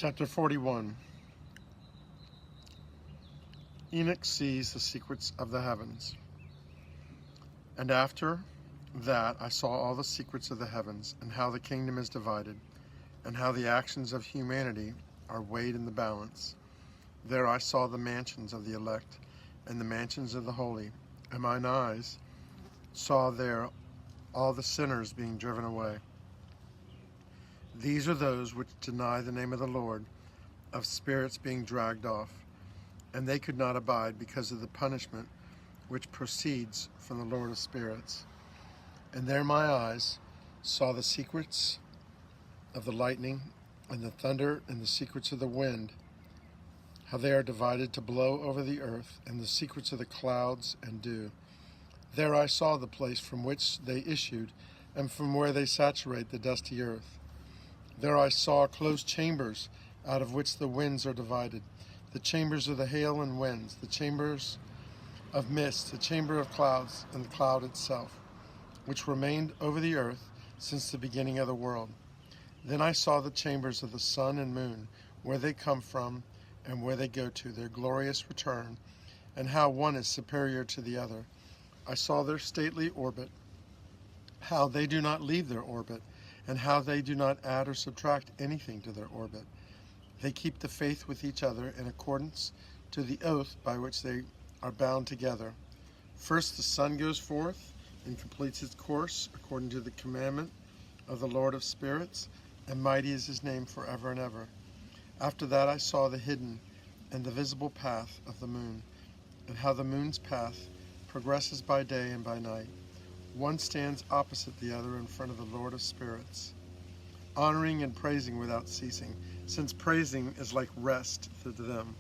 Chapter 41. Enoch sees the secrets of the heavens. And after that I saw all the secrets of the heavens, and how the kingdom is divided, and how the actions of humanity are weighed in the balance. There I saw the mansions of the elect, and the mansions of the holy, and mine eyes saw there all the sinners being driven away. These are those which deny the name of the Lord, of spirits being dragged off, and they could not abide because of the punishment which proceeds from the Lord of spirits. And there my eyes saw the secrets of the lightning, and the thunder, and the secrets of the wind, how they are divided to blow over the earth, and the secrets of the clouds and dew. There I saw the place from which they issued, and from where they saturate the dusty earth. There I saw closed chambers, out of which the winds are divided, the chambers of the hail and winds, the chambers of mist, the chamber of clouds, and the cloud itself, which remained over the earth since the beginning of the world. Then I saw the chambers of the sun and moon, where they come from and where they go to, their glorious return, and how one is superior to the other. I saw their stately orbit, how they do not leave their orbit, and how they do not add or subtract anything to their orbit. They keep the faith with each other in accordance to the oath by which they are bound together. First the sun goes forth and completes its course according to the commandment of the Lord of spirits, and mighty is his name forever and ever. After that I saw the hidden and the visible path of the moon, and how the moon's path progresses by day and by night. One stands opposite the other in front of the Lord of spirits, honoring and praising without ceasing, since praising is like rest to them.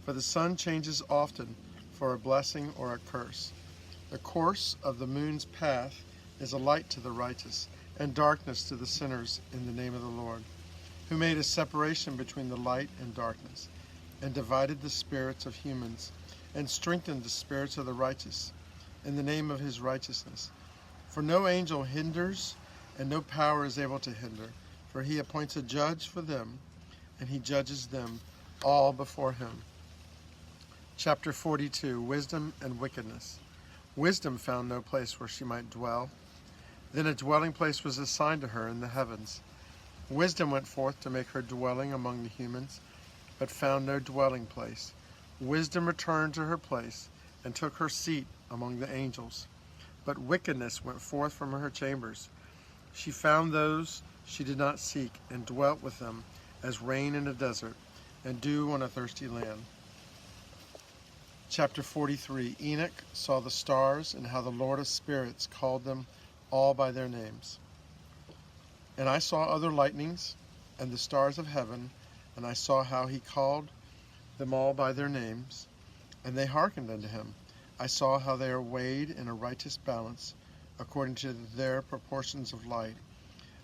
For the sun changes often for a blessing or a curse. The course of the moon's path is a light to the righteous, and darkness to the sinners in the name of the Lord, who made a separation between the light and darkness, and divided the spirits of humans, and strengthened the spirits of the righteous in the name of his righteousness. For no angel hinders, and no power is able to hinder, for he appoints a judge for them, and he judges them all before him. Chapter 42. Wisdom and wickedness. Wisdom found no place where she might dwell. Then a dwelling place was assigned to her in the heavens. Wisdom went forth to make her dwelling among the humans, but found no dwelling place. Wisdom returned to her place, and took her seat among the angels. But wickedness went forth from her chambers. She found those she did not seek, and dwelt with them as rain in a desert, and dew on a thirsty land. Chapter 43. Enoch saw the stars, and how the Lord of spirits called them all by their names. And I saw other lightnings, and the stars of heaven, and I saw how he called them all by their names, and they hearkened unto him. I saw how they are weighed in a righteous balance, according to their proportions of light.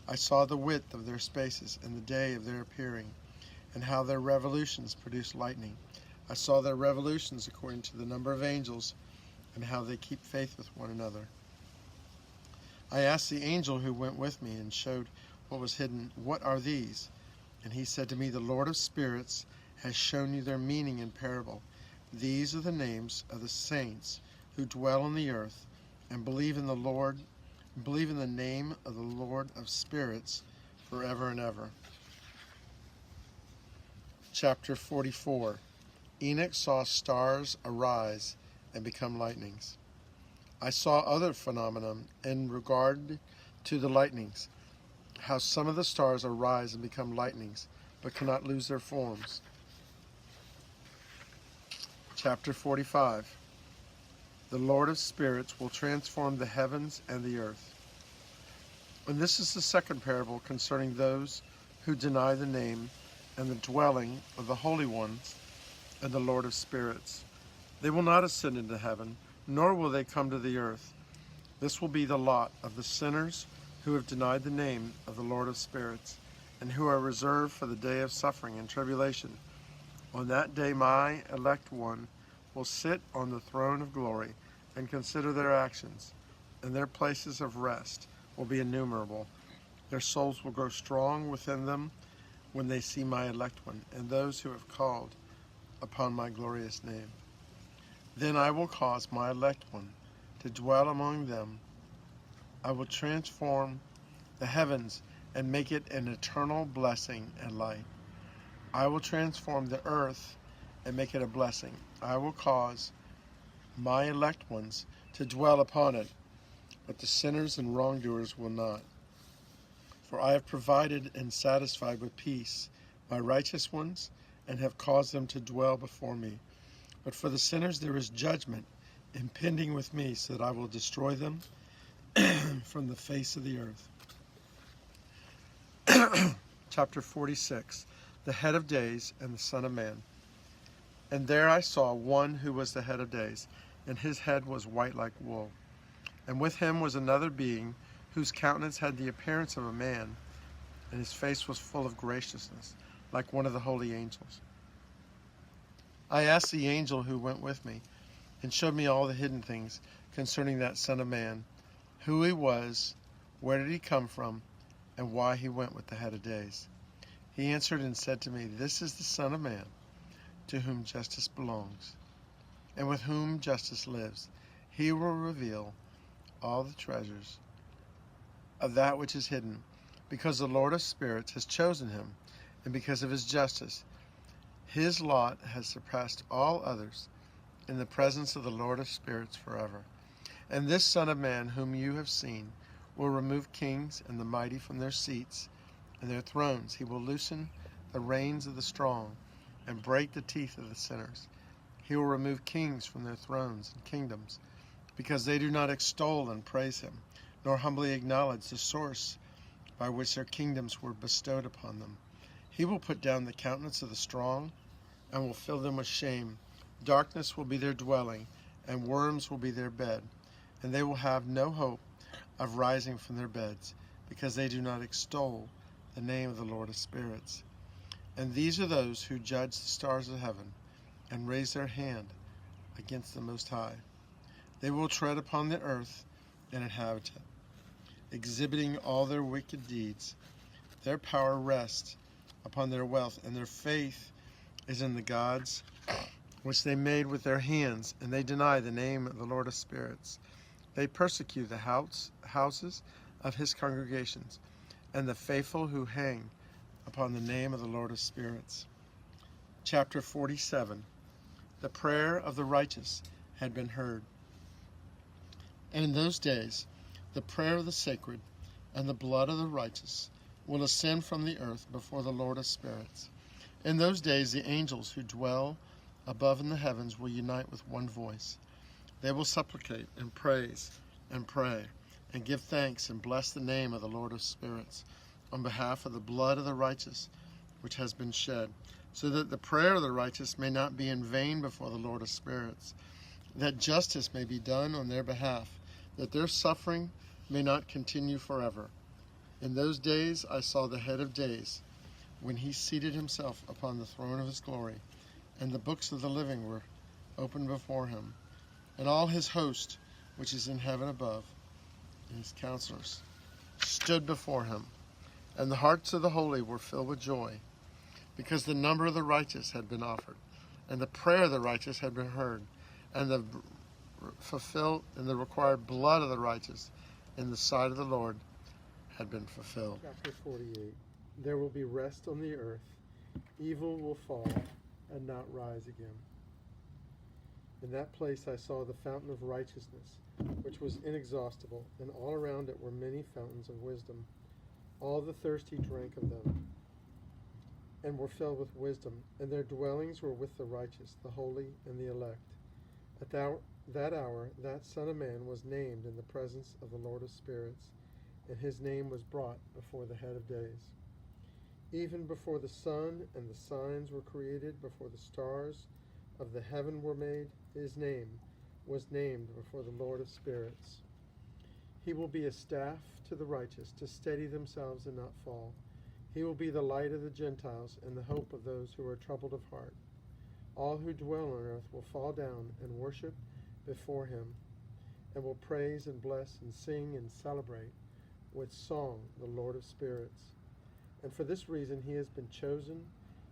I saw the width of their spaces, and the day of their appearing, and how their revolutions produce lightning. I saw their revolutions according to the number of angels, and how they keep faith with one another. I asked the angel who went with me, and showed what was hidden, "What are these?" And he said to me, "The Lord of spirits has shown you their meaning in parable. These are the names of the saints who dwell on the earth, and believe in the name of the Lord of spirits forever and ever." Chapter 44. Enoch saw stars arise and become lightnings. I saw other phenomena in regard to the lightnings, how some of the stars arise and become lightnings, but cannot lose their forms. Chapter 45. The Lord of spirits will transform the heavens and the earth. And this is the second parable concerning those who deny the name and the dwelling of the holy ones and the Lord of spirits. They will not ascend into heaven, nor will they come to the earth. This will be the lot of the sinners who have denied the name of the Lord of spirits, and who are reserved for the day of suffering and tribulation. On that day my elect one will sit on the throne of glory and consider their actions, and their places of rest will be innumerable. Their souls will grow strong within them, when they see my elect one, and those who have called upon my glorious name. Then I will cause my elect one to dwell among them. I will transform the heavens and make it an eternal blessing and light. I will transform the earth and make it a blessing. I will cause my elect ones to dwell upon it, but the sinners and wrongdoers will not. For I have provided and satisfied with peace my righteous ones, and have caused them to dwell before me. But for the sinners there is judgment impending with me, so that I will destroy them from the face of the earth. Chapter 46. The head of days and the Son of Man. And there I saw one who was the head of days, and his head was white like wool. And with him was another being, whose countenance had the appearance of a man, and his face was full of graciousness, like one of the holy angels. I asked the angel who went with me, and showed me all the hidden things concerning that Son of Man, who he was, where did he come from, and why he went with the head of days. He answered and said to me, This is the Son of Man, to whom justice belongs, and with whom justice lives. He will reveal all the treasures of that which is hidden, because the Lord of spirits has chosen him, and because of his justice. His lot has surpassed all others in the presence of the Lord of spirits forever. And this Son of Man whom you have seen will remove kings and the mighty from their seats and their thrones. He will loosen the reins of the strong and break the teeth of the sinners. He will remove kings from their thrones and kingdoms, because they do not extol and praise him, nor humbly acknowledge the source by which their kingdoms were bestowed upon them. He will put down the countenance of the strong and will fill them with shame. Darkness will be their dwelling, and worms will be their bed. And they will have no hope of rising from their beds, because they do not extol the name of the Lord of spirits. And these are those who judge the stars of heaven, and raise their hand against the Most High. They will tread upon the earth and inhabit it, exhibiting all their wicked deeds. Their power rests upon their wealth, and their faith is in the gods which they made with their hands, and they deny the name of the Lord of spirits. They persecute the houses of his congregations, and the faithful who hang upon the name of the Lord of spirits. Chapter 47. The prayer of the righteous had been heard. And in those days, the prayer of the sacred and the blood of the righteous will ascend from the earth before the Lord of spirits. In those days, the angels who dwell above in the heavens will unite with one voice. They will supplicate and praise and pray and give thanks and bless the name of the Lord of spirits on behalf of the blood of the righteous which has been shed, so that the prayer of the righteous may not be in vain before the Lord of spirits, that justice may be done on their behalf, that their suffering may not continue forever. In those days I saw the head of days, when he seated himself upon the throne of his glory, and the books of the living were opened before him, and all his host, which is in heaven above, and his counselors, stood before him. And the hearts of the holy were filled with joy, because the number of the righteous had been offered, and the prayer of the righteous had been heard, and the required blood of the righteous in the sight of the Lord had been fulfilled. Chapter 48. There will be rest on the earth. Evil will fall and not rise again. In that place I saw the fountain of righteousness, which was inexhaustible, and all around it were many fountains of wisdom. All the thirsty drank of them, and were filled with wisdom, and their dwellings were with the righteous, the holy, and the elect. At that hour, that Son of Man was named in the presence of the Lord of spirits, and his name was brought before the head of days. Even before the sun and the signs were created, before the stars of the heaven were made, his name was named before the Lord of spirits. He will be a staff to the righteous, to steady themselves and not fall. He will be the light of the Gentiles and the hope of those who are troubled of heart. All who dwell on earth will fall down and worship before him, and will praise and bless and sing and celebrate with song the Lord of spirits. And for this reason he has been chosen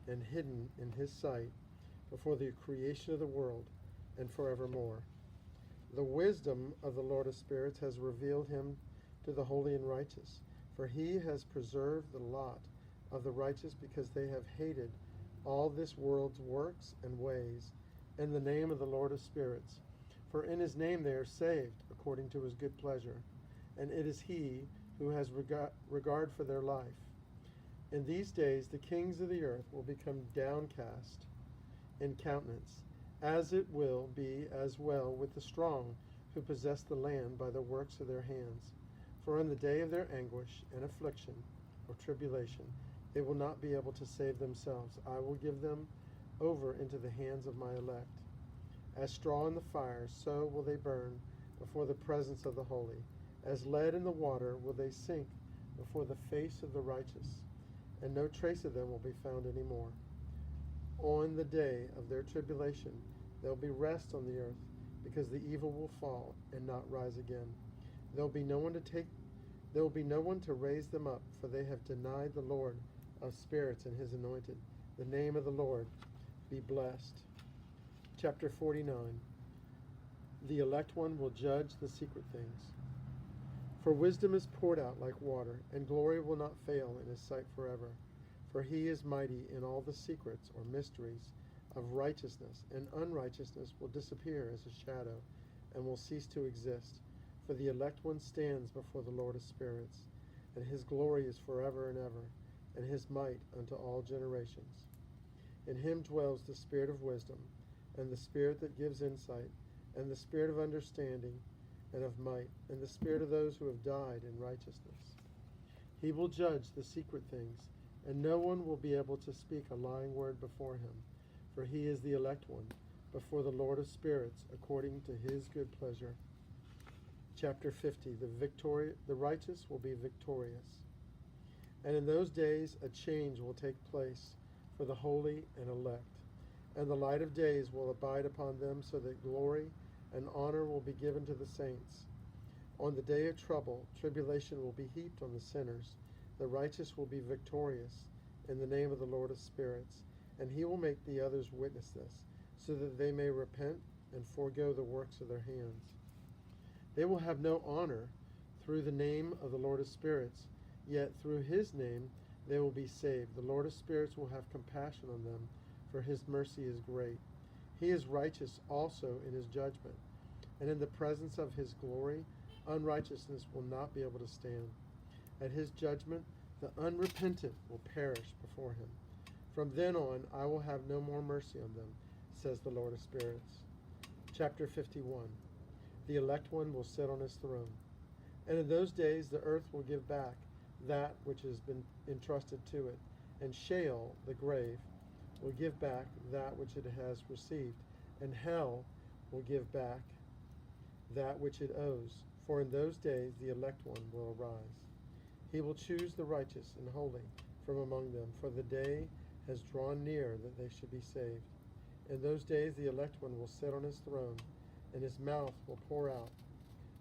and hidden in his sight before the creation of the world and forevermore. The wisdom of the Lord of spirits has revealed him to the holy and righteous, for he has preserved the lot of the righteous because they have hated all this world's works and ways in the name of the Lord of spirits. For in his name they are saved according to his good pleasure, and it is he who has regard for their life. In these days the kings of the earth will become downcast in countenance, as it will be as well with the strong who possess the land by the works of their hands. For in the day of their anguish and affliction or tribulation, they will not be able to save themselves. I will give them over into the hands of my elect. As straw in the fire, so will they burn before the presence of the holy. As lead in the water will they sink before the face of the righteous, and no trace of them will be found any more. On the day of their tribulation there will be rest on the earth, because the evil will fall and not rise again. There will be no one to raise them up, for they have denied the Lord of spirits and his anointed. The name of the Lord be blessed. Chapter 49. The elect one will judge the secret things. For wisdom is poured out like water, and glory will not fail in his sight forever. For he is mighty in all the secrets or mysteries of righteousness, and unrighteousness will disappear as a shadow, and will cease to exist. For the elect one stands before the Lord of spirits, and his glory is forever and ever, and his might unto all generations. In him dwells the spirit of wisdom, and the spirit that gives insight, and the spirit of understanding and of might, and the spirit of those who have died in righteousness. He will judge the secret things, and no one will be able to speak a lying word before him, for he is the elect one, before the Lord of spirits, according to his good pleasure. Chapter 50. The righteous will be victorious. And in those days a change will take place for the holy and elect, and the light of days will abide upon them, so that glory and honor will be given to the saints. On the day of trouble, tribulation will be heaped on the sinners. The righteous will be victorious in the name of the Lord of spirits, and he will make the others witness this, so that they may repent and forego the works of their hands. They will have no honor through the name of the Lord of spirits, yet through his name they will be saved. The Lord of spirits will have compassion on them, for his mercy is great. He is righteous also in his judgment, and in the presence of his glory unrighteousness will not be able to stand. At his judgment the unrepentant will perish before him. From then on I will have no more mercy on them, says the Lord of spirits. Chapter 51. The elect one will sit on his throne. And in those days the earth will give back that which has been entrusted to it, and Sheol, the grave, will give back that which it has received, and hell will give back that which it owes. For in those days the elect one will arise. He will choose the righteous and holy from among them, for the day has drawn near that they should be saved. In those days the elect one will sit on his throne, and his mouth will pour out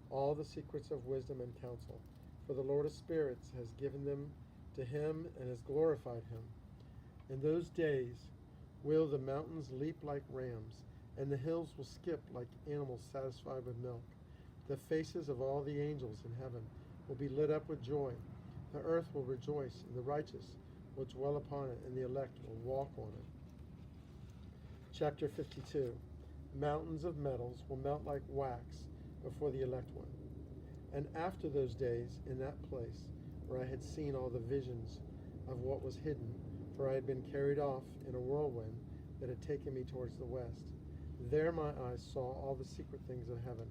all the secrets of wisdom and counsel. For the Lord of spirits has given them to him and has glorified him. In those days will the mountains leap like rams, and the hills will skip like animals satisfied with milk. The faces of all the angels in heaven will be lit up with joy. The earth will rejoice, and the righteous will dwell upon it, and the elect will walk on it. Chapter 52. Mountains of metals will melt like wax before the elect one. And after those days, in that place where I had seen all the visions of what was hidden, for I had been carried off in a whirlwind that had taken me towards the west, there my eyes saw all the secret things of heaven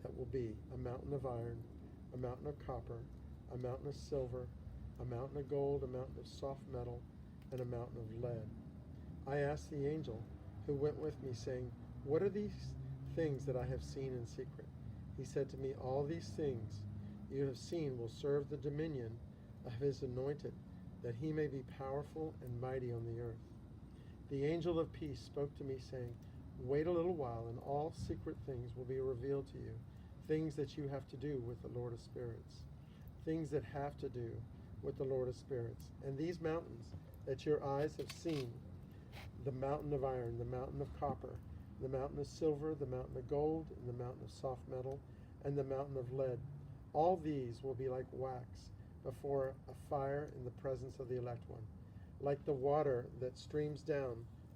that will be: a mountain of iron, a mountain of copper, a mountain of silver, a mountain of gold, a mountain of soft metal, and a mountain of lead. I asked the angel who went with me, saying, "What are these things that I have seen in secret?" He said to me, "All these things you have seen will serve the dominion of his anointed, that he may be powerful and mighty on the earth." The angel of peace spoke to me, saying, "Wait a little while, and all secret things will be revealed to you, things that you have to do with the Lord of spirits, things that have to do with the Lord of spirits. And these mountains that your eyes have seen, the mountain of iron, the mountain of copper, the mountain of silver, the mountain of gold, and the mountain of soft metal, and the mountain of lead, all these will be like wax before a fire in the presence of the elect one, like the water that streams down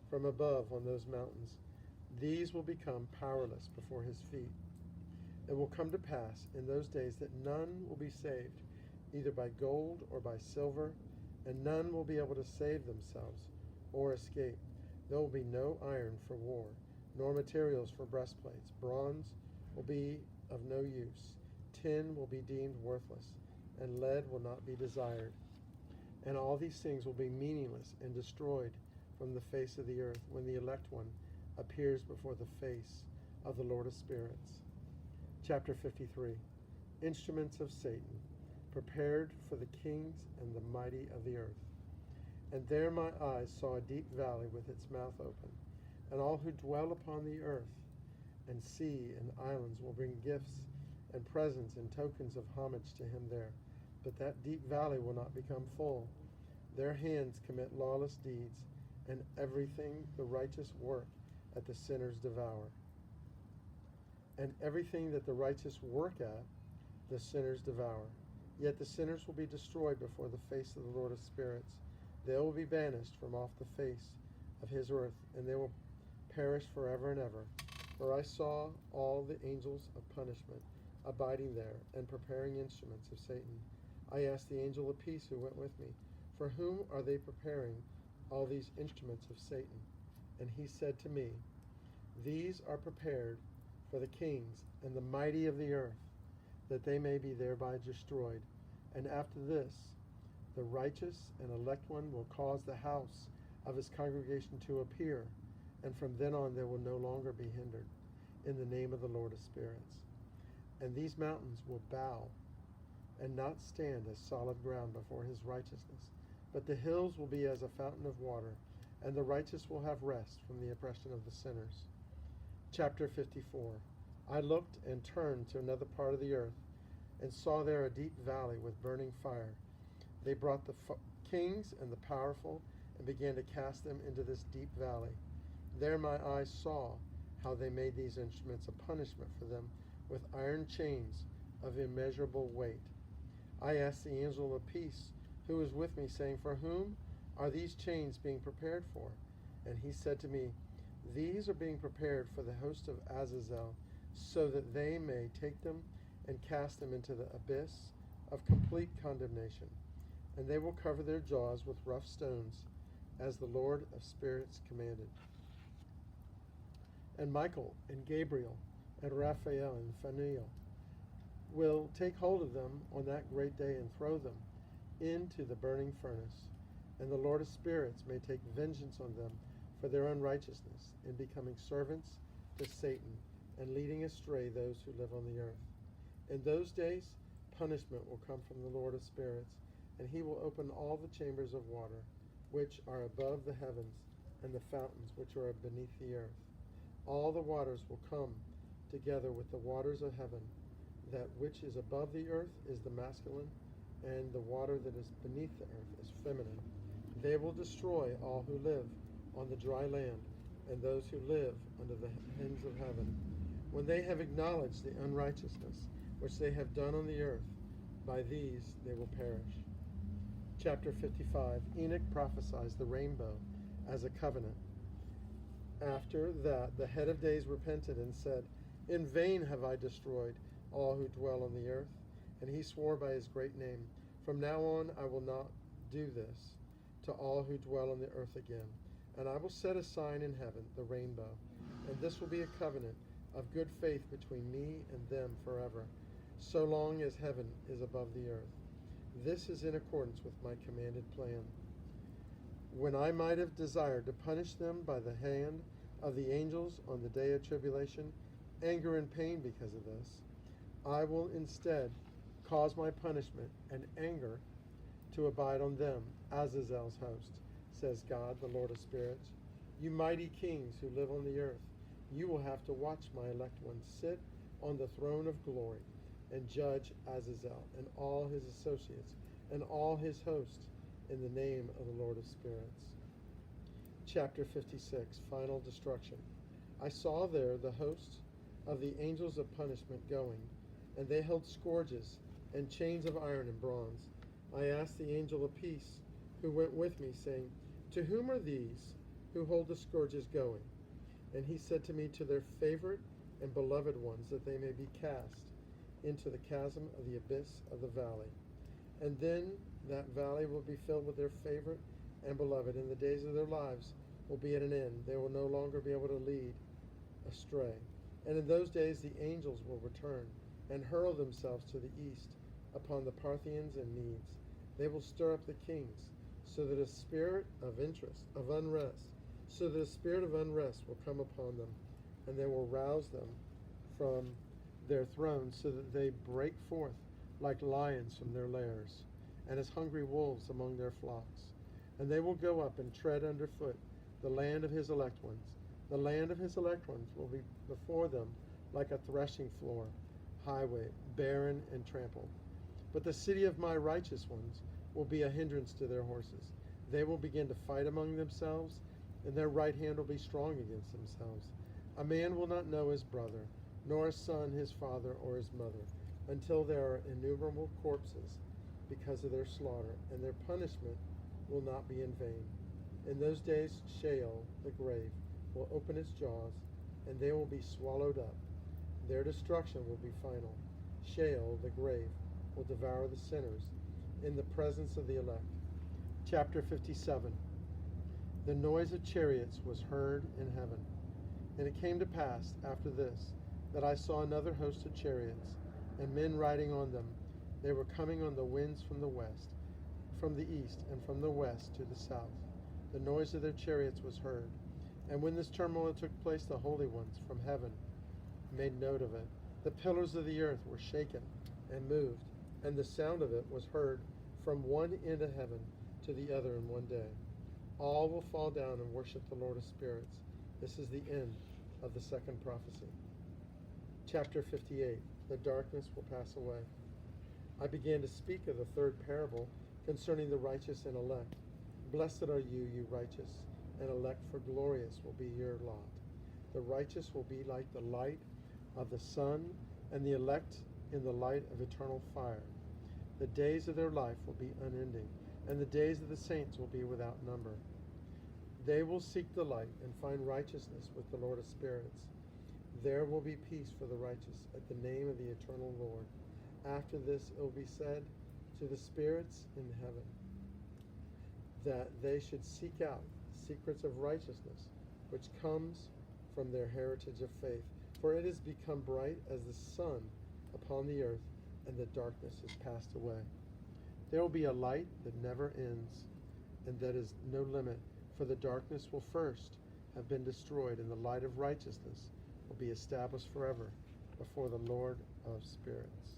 from above on those mountains. These will become powerless before his feet. It will come to pass in those days that none will be saved, either by gold or by silver, and none will be able to save themselves or escape. There will be no iron for war, nor materials for breastplates. Bronze will be of no use. Tin will be deemed worthless, and lead will not be desired. And all these things will be meaningless and destroyed from the face of the earth when the elect one appears before the face of the Lord of spirits. Chapter 53. Instruments of Satan, prepared for the kings and the mighty of the earth. And there my eyes saw a deep valley with its mouth open, and all who dwell upon the earth and sea and islands will bring gifts and presents and tokens of homage to him there. But that deep valley will not become full. Their hands commit lawless deeds, and everything the righteous work at the sinners devour. And everything that the righteous work at, the sinners devour. Yet the sinners will be destroyed before the face of the Lord of spirits. They will be banished from off the face of his earth, and they will perish forever and ever. For I saw all the angels of punishment abiding there and preparing instruments of Satan. I asked the angel of peace who went with me, for whom are they preparing all these instruments of Satan? And he said to me, these are prepared for the kings and the mighty of the earth, that they may be thereby destroyed. And after this, the righteous and elect one will cause the house of his congregation to appear, and from then on they will no longer be hindered, in the name of the Lord of spirits. And these mountains will bow and not stand as solid ground before his righteousness, but the hills will be as a fountain of water, and the righteous will have rest from the oppression of the sinners. Chapter 54. I looked and turned to another part of the earth, and saw there a deep valley with burning fire. They brought the kings and the powerful, and began to cast them into this deep valley. There my eyes saw how they made these instruments a punishment for them with iron chains of immeasurable weight. I asked the angel of peace who was with me, saying, for whom are these chains being prepared for? And he said to me, these are being prepared for the host of Azazel, so that they may take them and cast them into the abyss of complete condemnation. And they will cover their jaws with rough stones, as the Lord of spirits commanded. And Michael and Gabriel and Raphael and Phanuel will take hold of them on that great day and throw them into the burning furnace. And the Lord of spirits may take vengeance on them for their unrighteousness in becoming servants to Satan and leading astray those who live on the earth. In those days, punishment will come from the Lord of spirits, and he will open all the chambers of water, which are above the heavens, and the fountains which are beneath the earth. All the waters will come together with the waters of heaven. That which is above the earth is the masculine, and the water that is beneath the earth is feminine. They will destroy all who live on the dry land, and those who live under the ends of heaven. When they have acknowledged the unrighteousness which they have done on the earth, by these they will perish. Chapter 55. Enoch prophesies the rainbow as a covenant. After that, the head of days repented and said, in vain have I destroyed all who dwell on the earth. And he swore by his great name, from now on I will not do this to all who dwell on the earth again. And I will set a sign in heaven, the rainbow, and this will be a covenant of good faith between me and them forever, so long as heaven is above the earth. This is in accordance with my commanded plan. When I might have desired to punish them by the hand of the angels on the day of tribulation, anger and pain because of this, I will instead cause my punishment and anger to abide on them, Azazel's host, says God, the Lord of spirits. You mighty kings who live on the earth, you will have to watch my elect ones sit on the throne of glory and judge Azazel and all his associates and all his host in the name of the Lord of spirits. Chapter 56, Final Destruction. I saw there the host of the angels of punishment going, and they held scourges and chains of iron and bronze. I asked the angel of peace who went with me, saying, To whom are these who hold the scourges going? And he said to me, To their favorite and beloved ones, that they may be cast into the chasm of the abyss of the valley. And then that valley will be filled with their favorite and beloved, and the days of their lives will be at an end. They will no longer be able to lead astray. And in those days the angels will return and hurl themselves to the east upon the Parthians and Medes. They will stir up the kings, so that a spirit of unrest will come upon them, and they will rouse them from their thrones, so that they break forth like lions from their lairs, and as hungry wolves among their flocks. And they will go up and tread underfoot the land of his elect ones. The land of his elect ones will be before them like a threshing floor, highway, barren and trampled. But the city of my righteous ones will be a hindrance to their horses. They will begin to fight among themselves, and their right hand will be strong against themselves. A man will not know his brother, nor a son his father or his mother, until there are innumerable corpses because of their slaughter, and their punishment will not be in vain. In those days Sheol, the grave, will open its jaws, and they will be swallowed up. Their destruction will be final. Sheol, the grave, will devour the sinners in the presence of the elect. Chapter 57. The noise of chariots was heard in heaven. And it came to pass after this that I saw another host of chariots, and men riding on them. They were coming on the winds from the west, from the east, and from the west to the south. The noise of their chariots was heard. And when this turmoil took place, the holy ones from heaven made note of it. The pillars of the earth were shaken and moved, and the sound of it was heard from one end of heaven to the other in one day. All will fall down and worship the Lord of spirits. This is the end of the second prophecy. Chapter 58. The darkness will pass away. I began to speak of the third parable concerning the righteous and elect. Blessed are you, you righteous, and elect, for glorious will be your lot. The righteous will be like the light of the sun, and the elect in the light of eternal fire. The days of their life will be unending, and the days of the saints will be without number. They will seek the light and find righteousness with the Lord of spirits. There will be peace for the righteous at the name of the eternal Lord. After this it will be said to the spirits in heaven that they should seek out the secrets of righteousness, which comes from their heritage of faith. For it has become bright as the sun upon the earth, and the darkness is passed away. There will be a light that never ends, and that is no limit, for the darkness will first have been destroyed, and the light of righteousness will be established forever before the Lord of spirits.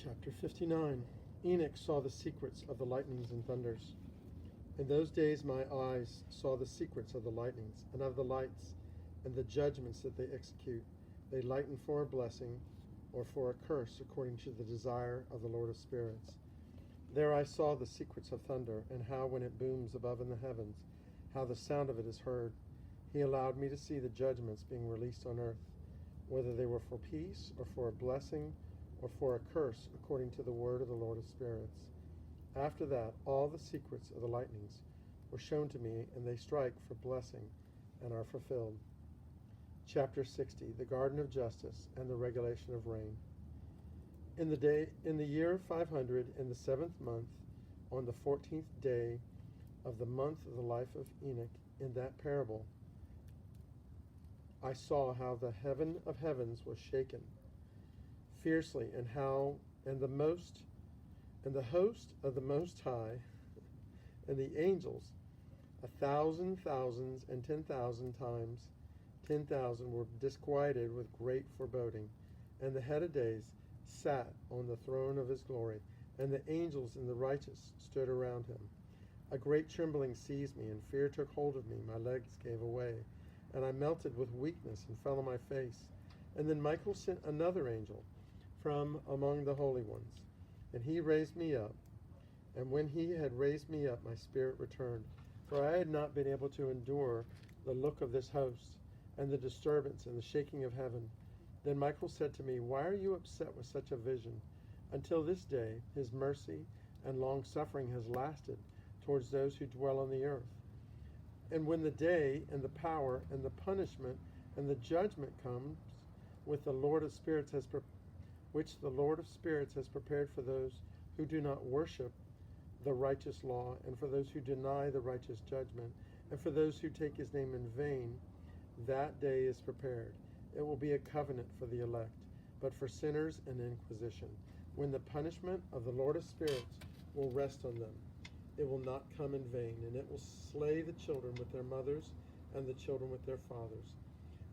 Chapter 59. Enoch saw the secrets of the lightnings and thunders. In those days my eyes saw the secrets of the lightnings and of the lights and the judgments that they execute. They lighten for a blessing or for a curse according to the desire of the Lord of spirits. There I saw the secrets of thunder, and how when it booms above in the heavens, how the sound of it is heard. He allowed me to see the judgments being released on earth, whether they were for peace or for a blessing or for a curse according to the word of the Lord of spirits. After that, all the secrets of the lightnings were shown to me, and they strike for blessing and are fulfilled. Chapter 60. The Garden of Justice and the Regulation of Rain. In the year 500, in the 7th month, on the 14th day of the month of the life of Enoch, in that parable, I saw how the heaven of heavens was shaken fiercely, and the host of the Most High, and the angels, 1,000 thousands and 10,000 times 10,000 were disquieted with great foreboding. And the head of days sat on the throne of his glory, and the angels and the righteous stood around him. A great trembling seized me, and fear took hold of me. My legs gave way, and I melted with weakness and fell on my face. And then Michael sent another angel from among the holy ones, and he raised me up. And when he had raised me up, my spirit returned, for I had not been able to endure the look of this host, and the disturbance and the shaking of heaven. Then Michael said to me, Why are you upset with such a vision? Until this day his mercy and long suffering has lasted towards those who dwell on the earth. And when the day and the power and the punishment and the judgment comes, which the Lord of spirits has prepared for those who do not worship the righteous law, and for those who deny the righteous judgment, and for those who take his name in vain, that day is prepared. It will be a covenant for the elect, but for sinners an inquisition, when the punishment of the Lord of spirits will rest on them. It will not come in vain, and it will slay the children with their mothers and the children with their fathers.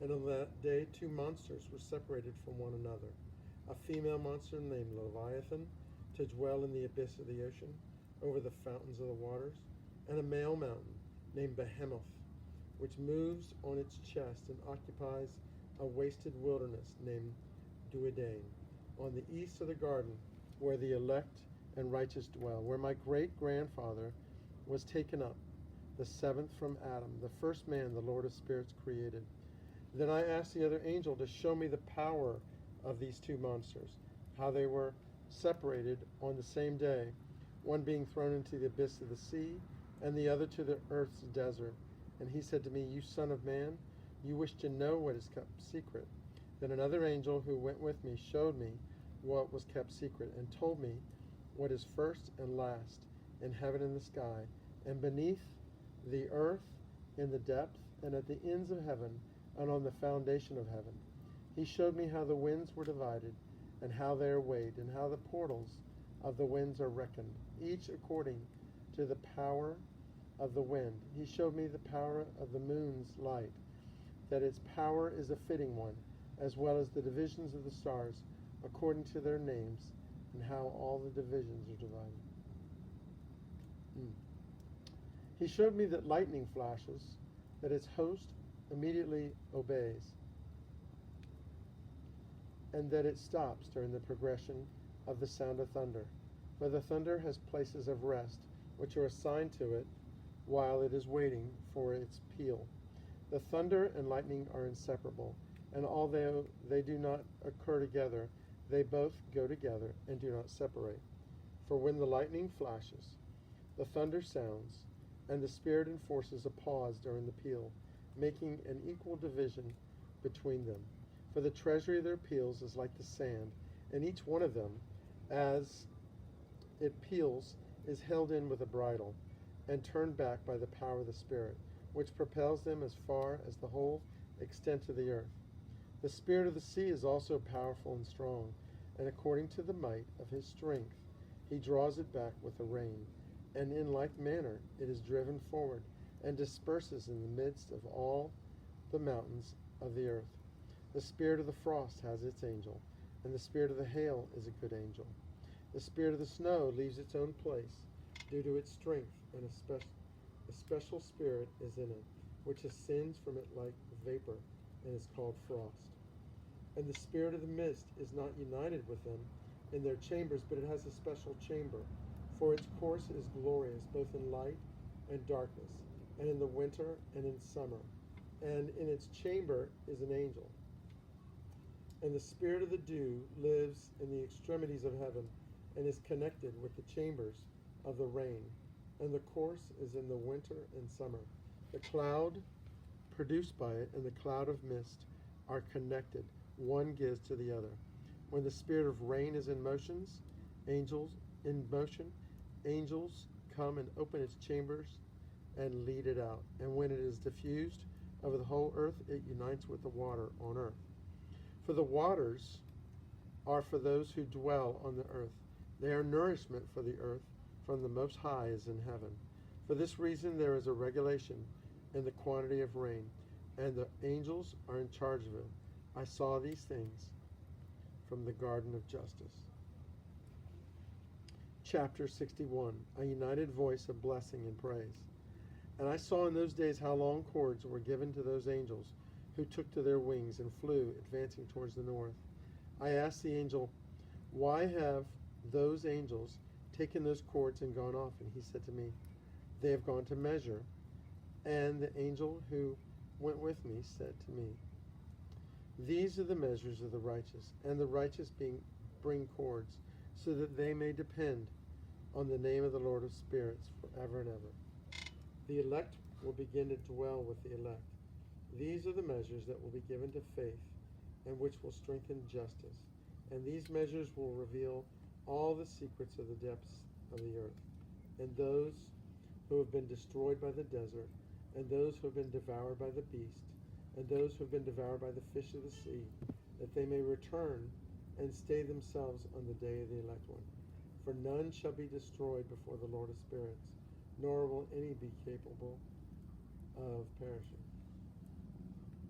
And on that day 2 monsters were separated from one another, a female monster named Leviathan, to dwell in the abyss of the ocean, over the fountains of the waters, and a male mountain named Behemoth, which moves on its chest and occupies a wasted wilderness named Duodain, on the east of the garden, where the elect and righteous dwell, where my great-grandfather was taken up, the 7th from Adam, the first man the Lord of spirits created. Then I asked the other angel to show me the power of these 2 monsters, how they were separated on the same day, one being thrown into the abyss of the sea, and the other to the earth's desert. And he said to me, You son of man, you wish to know what is kept secret. Then another angel who went with me showed me what was kept secret, and told me what is first and last, in heaven and the sky, and beneath the earth, in the depth, and at the ends of heaven, and on the foundation of heaven. He showed me how the winds were divided, and how they are weighed, and how the portals of the winds are reckoned, each according to the power of the wind. He showed me the power of the moon's light, that its power is a fitting one, as well as the divisions of the stars, according to their names, and how all the divisions are divided. He showed me that lightning flashes, that its host immediately obeys, and that it stops during the progression of the sound of thunder. For the thunder has places of rest, which are assigned to it while it is waiting for its peal. The thunder and lightning are inseparable, and although they do not occur together, they both go together and do not separate. For when the lightning flashes, the thunder sounds, and the Spirit enforces a pause during the peal, making an equal division between them. For the treasury of their peals is like the sand, and each one of them, as it peals, is held in with a bridle, and turned back by the power of the Spirit, which propels them as far as the whole extent of the earth. The spirit of the sea is also powerful and strong, and according to the might of his strength he draws it back with a rein, and in like manner it is driven forward, and disperses in the midst of all the mountains of the earth. The spirit of the frost has its angel, and the spirit of the hail is a good angel. The spirit of the snow leaves its own place due to its strength, and a special spirit is in it, which ascends from it like vapor, and is called frost. And the spirit of the mist is not united with them in their chambers, but it has a special chamber. For its course is glorious, both in light and darkness, and in the winter and in summer. And in its chamber is an angel. And the spirit of the dew lives in the extremities of heaven, and is connected with the chambers of the rain. And the course is in the winter and summer. The cloud produced by it and the cloud of mist are connected. One gives to the other. When the spirit of rain is in motion, angels come and open its chambers and lead it out. And when it is diffused over the whole earth, it unites with the water on earth. For the waters are for those who dwell on the earth. They are nourishment for the earth from the Most High as in heaven. For this reason there is a regulation in the quantity of rain, and the angels are in charge of it. I saw these things from the garden of justice. Chapter 61, a united voice of blessing and praise. And I saw in those days how long cords were given to those angels who took to their wings and flew, advancing towards the north. I asked the angel, why have those angels taken those cords and gone off? And he said to me, they have gone to measure. And the angel who went with me said to me, these are the measures of the righteous, and the righteous bring cords, so that they may depend on the name of the Lord of spirits forever and ever. The elect will begin to dwell with the elect. These are the measures that will be given to faith, and which will strengthen justice. And these measures will reveal all the secrets of the depths of the earth, and those who have been destroyed by the desert, and those who have been devoured by the beast, and those who have been devoured by the fish of the sea, that they may return and stay themselves on the day of the elect one. For none shall be destroyed before the Lord of spirits, nor will any be capable of perishing.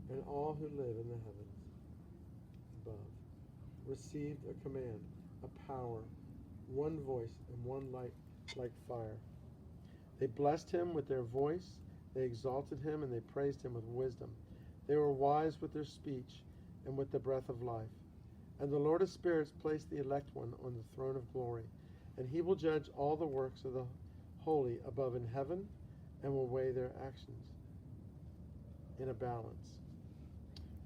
And all who live in the heavens above received a command, a power, one voice, and one light like fire. They blessed him with their voice, they exalted him, and they praised him with wisdom. They were wise with their speech and with the breath of life. And the Lord of spirits placed the elect one on the throne of glory, and he will judge all the works of the holy above in heaven, and will weigh their actions in a balance.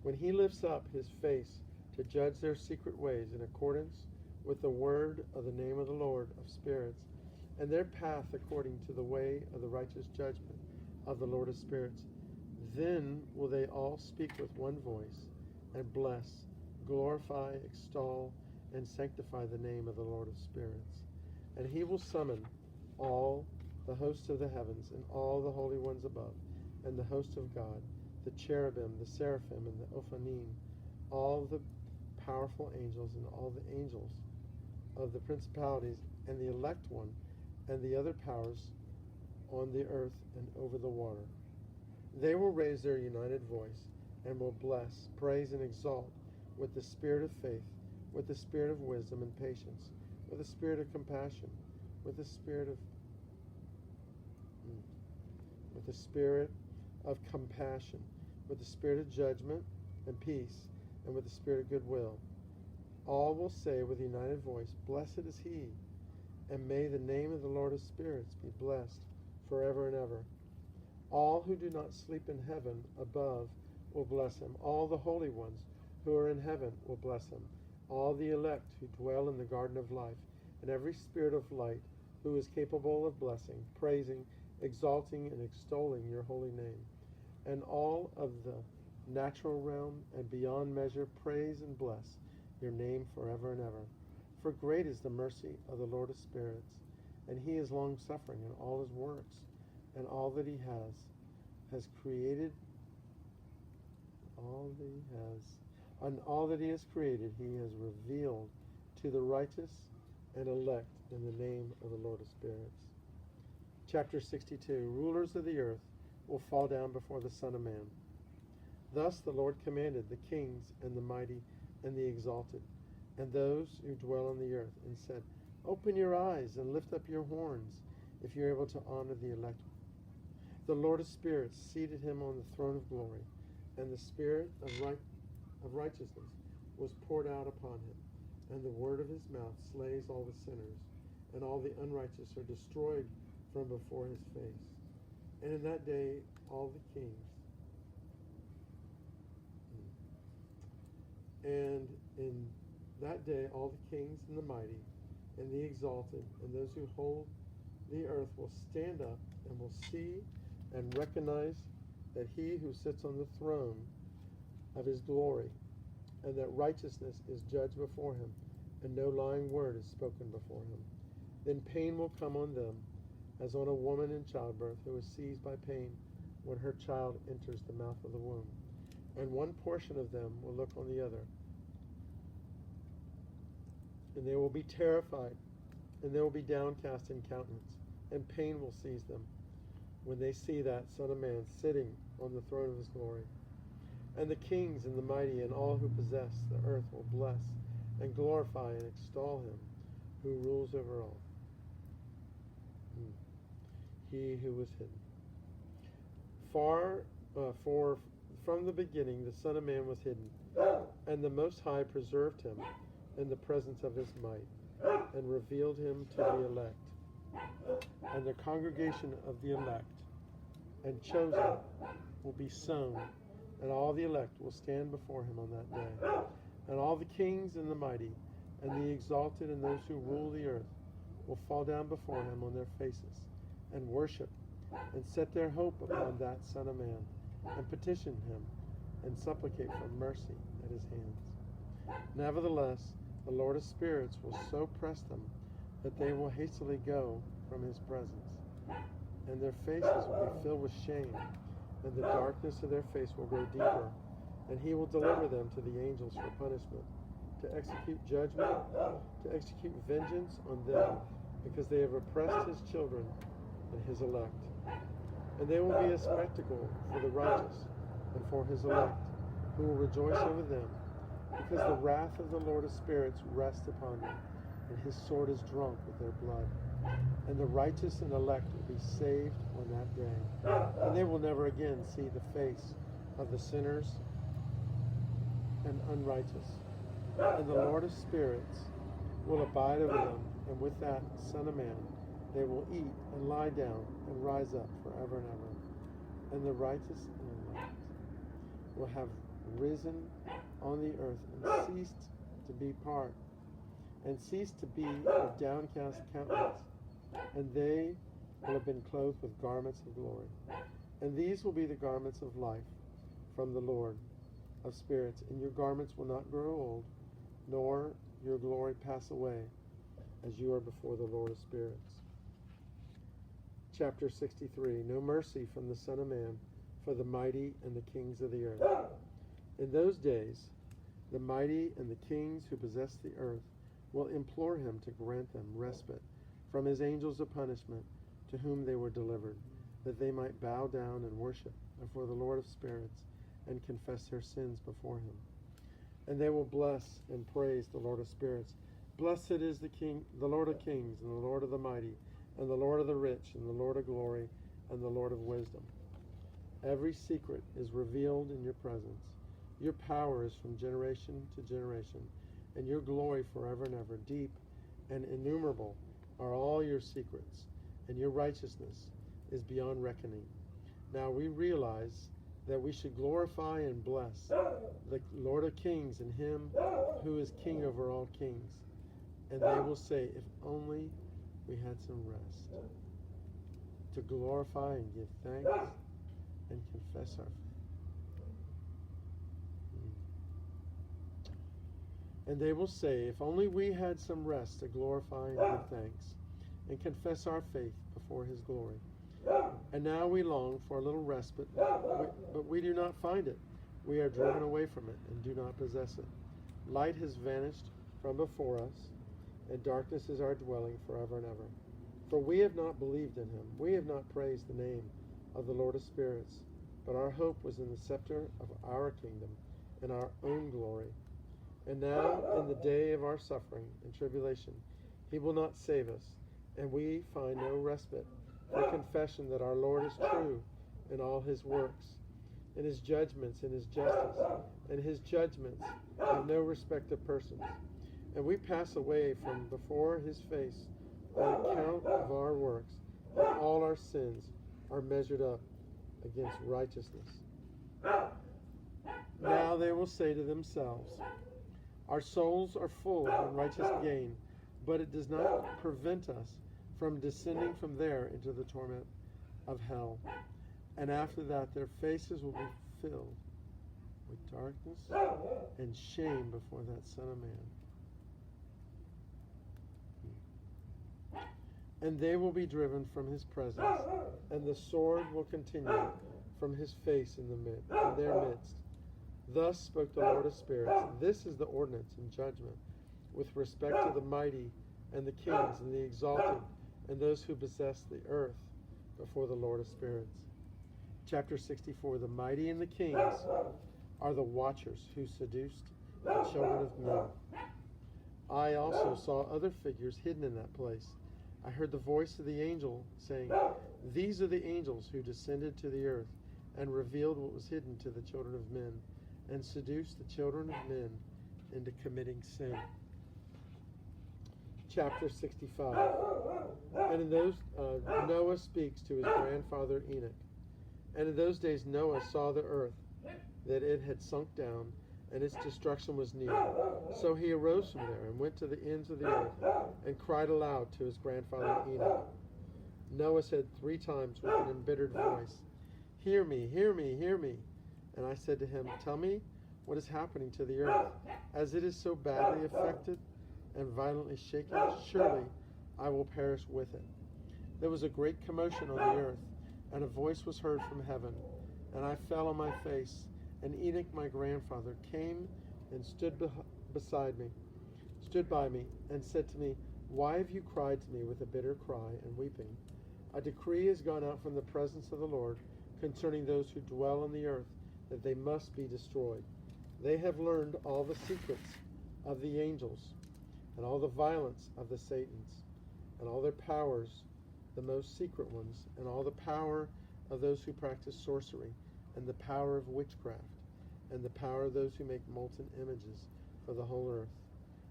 When he lifts up his face to judge their secret ways in accordance with the word of the name of the Lord of spirits, and their path according to the way of the righteous judgment of the Lord of spirits, then will they all speak with one voice, and bless, glorify, extol, and sanctify the name of the Lord of spirits. And he will summon all the hosts of the heavens, and all the holy ones above, and the host of God, the cherubim, the seraphim, and the ophanim, all the powerful angels, and all the angels of the principalities, and the elect one, and the other powers on the earth and over the water. They will raise their united voice, and will bless, praise, and exalt with the spirit of faith, with the spirit of wisdom and patience, with the spirit of compassion, with the spirit of compassion, with the spirit of judgment and peace, and with the spirit of goodwill. All will say with a united voice, blessed is he, and may the name of the Lord of spirits be blessed forever and ever. All who do not sleep in heaven above will bless him. All the holy ones who are in heaven will bless him. All the elect who dwell in the garden of life, and every spirit of light who is capable of blessing, praising, exalting, and extolling your holy name. And all of the natural realm and beyond measure praise and bless your name forever and ever. For great is the mercy of the Lord of spirits, and he is long-suffering in all his works, and all that he has created, and all that he has created, he has revealed to the righteous and elect in the name of the Lord of spirits. Chapter 62, rulers of the earth will fall down before the Son of Man. Thus the Lord commanded the kings and the mighty and the exalted, and those who dwell on the earth, and said, Open your eyes and lift up your horns, if you're able to honor the elect. The Lord of spirits seated him on the throne of glory, and the spirit of righteousness was poured out upon him, and the word of his mouth slays all the sinners, and all the unrighteous are destroyed from before his face. And in that day all the kings, and in that day all the kings and the mighty, and the exalted, and those who hold the earth will stand up and will see and recognize that he who sits on the throne of his glory, and that righteousness is judged before him, and no lying word is spoken before him. Then pain will come on them, as on a woman in childbirth who is seized by pain when her child enters the mouth of the womb. And one portion of them will look on the other, and they will be terrified, and they will be downcast in countenance, and pain will seize them when they see that Son of Man sitting on the throne of his glory. And the kings and the mighty and all who possess the earth will bless and glorify and extol him who rules over all. He who was hidden. For from the beginning the Son of Man was hidden, and the Most High preserved him in the presence of his might, and revealed him to the elect. And the congregation of the elect and chosen will be sown, and all the elect will stand before him on that day. And all the kings and the mighty, and the exalted, and those who rule the earth, will fall down before him on their faces, and worship, and set their hope upon that Son of Man, and petition him, and supplicate for mercy at his hands. Nevertheless, the Lord of spirits will so press them that they will hastily go from his presence, and their faces will be filled with shame, and the darkness of their face will grow deeper, and he will deliver them to the angels for punishment, to execute judgment, to execute vengeance on them, because they have oppressed his children and his elect. And they will be a spectacle for the righteous and for his elect, who will rejoice over them, because the wrath of the Lord of spirits rests upon them, and his sword is drunk with their blood. And the righteous and elect will be saved on that day, and they will never again see the face of the sinners and unrighteous. And the Lord of spirits will abide over them, and with that Son of Man they will eat and lie down and rise up forever and ever. And the righteous and elect will have risen on the earth and ceased to be part, and ceased to be of downcast countenance, and they will have been clothed with garments of glory. And these will be the garments of life from the Lord of spirits, and your garments will not grow old, nor your glory pass away, as you are before the Lord of spirits. Chapter 63. No mercy from the Son of Man for the mighty and the kings of the earth. In those days, the mighty and the kings who possess the earth will implore him to grant them respite from his angels of punishment, to whom they were delivered, that they might bow down and worship before the Lord of spirits and confess their sins before him. And they will bless and praise the Lord of spirits. Blessed is the King, the Lord of kings, and the Lord of the mighty, and the Lord of the rich, and the Lord of glory, and the Lord of wisdom. Every secret is revealed in your presence. Your power is from generation to generation, and your glory forever and ever. Deep and innumerable are all your secrets, and your righteousness is beyond reckoning. Now we realize that we should glorify and bless the Lord of kings and him who is king over all kings. And they will say, if only we had some rest, to glorify and give thanks and confess our faith. And they will say, if only we had some rest to glorify and give thanks and confess our faith before his glory. And now we long for a little respite, but we do not find it. We are driven away from it and do not possess it. Light has vanished from before us, and darkness is our dwelling forever and ever. For we have not believed in him. We have not praised the name of the Lord of spirits, but our hope was in the scepter of our kingdom and our own glory. And now, in the day of our suffering and tribulation, He will not save us, and we find no respite for confession that our Lord is true in all his works, in his judgments, in his justice, and his judgments have no respect of persons. And we pass away from before his face on account of our works, and all our sins are measured up against righteousness. Now they will say to themselves, our souls are full of unrighteous gain, but it does not prevent us from descending from there into the torment of hell. And after that their faces will be filled with darkness and shame before that Son of Man. And they will be driven from his presence, and the sword will continue from his face in their midst. Thus spoke the Lord of spirits. This is the ordinance and judgment with respect to the mighty and the kings and the exalted and those who possess the earth before the Lord of spirits. Chapter 64. The mighty and the kings are the watchers who seduced the children of men. I also saw other figures hidden in that place. I heard the voice of the angel saying, these are the angels who descended to the earth and revealed what was hidden to the children of men, and seduced the children of men into committing sin. Chapter 65. And in those, Noah speaks to his grandfather Enoch. And in those days Noah saw the earth, that it had sunk down, and its destruction was near. So he arose from there and went to the ends of the earth, and cried aloud to his grandfather Enoch. Noah said 3 times with an embittered voice, hear me, hear me, hear me. And I said to him, tell me what is happening to the earth, as it is so badly affected and violently shaken. Surely I will perish with it. There was a great commotion on the earth, and a voice was heard from heaven. And I fell on my face, and Enoch my grandfather came and stood by me, and said to me, why have you cried to me with a bitter cry and weeping? A decree has gone out from the presence of the Lord concerning those who dwell on the earth, that they must be destroyed. They have learned all the secrets of the angels, and all the violence of the Satans, and all their powers, the most secret ones, and all the power of those who practice sorcery, and the power of witchcraft, and the power of those who make molten images for the whole earth,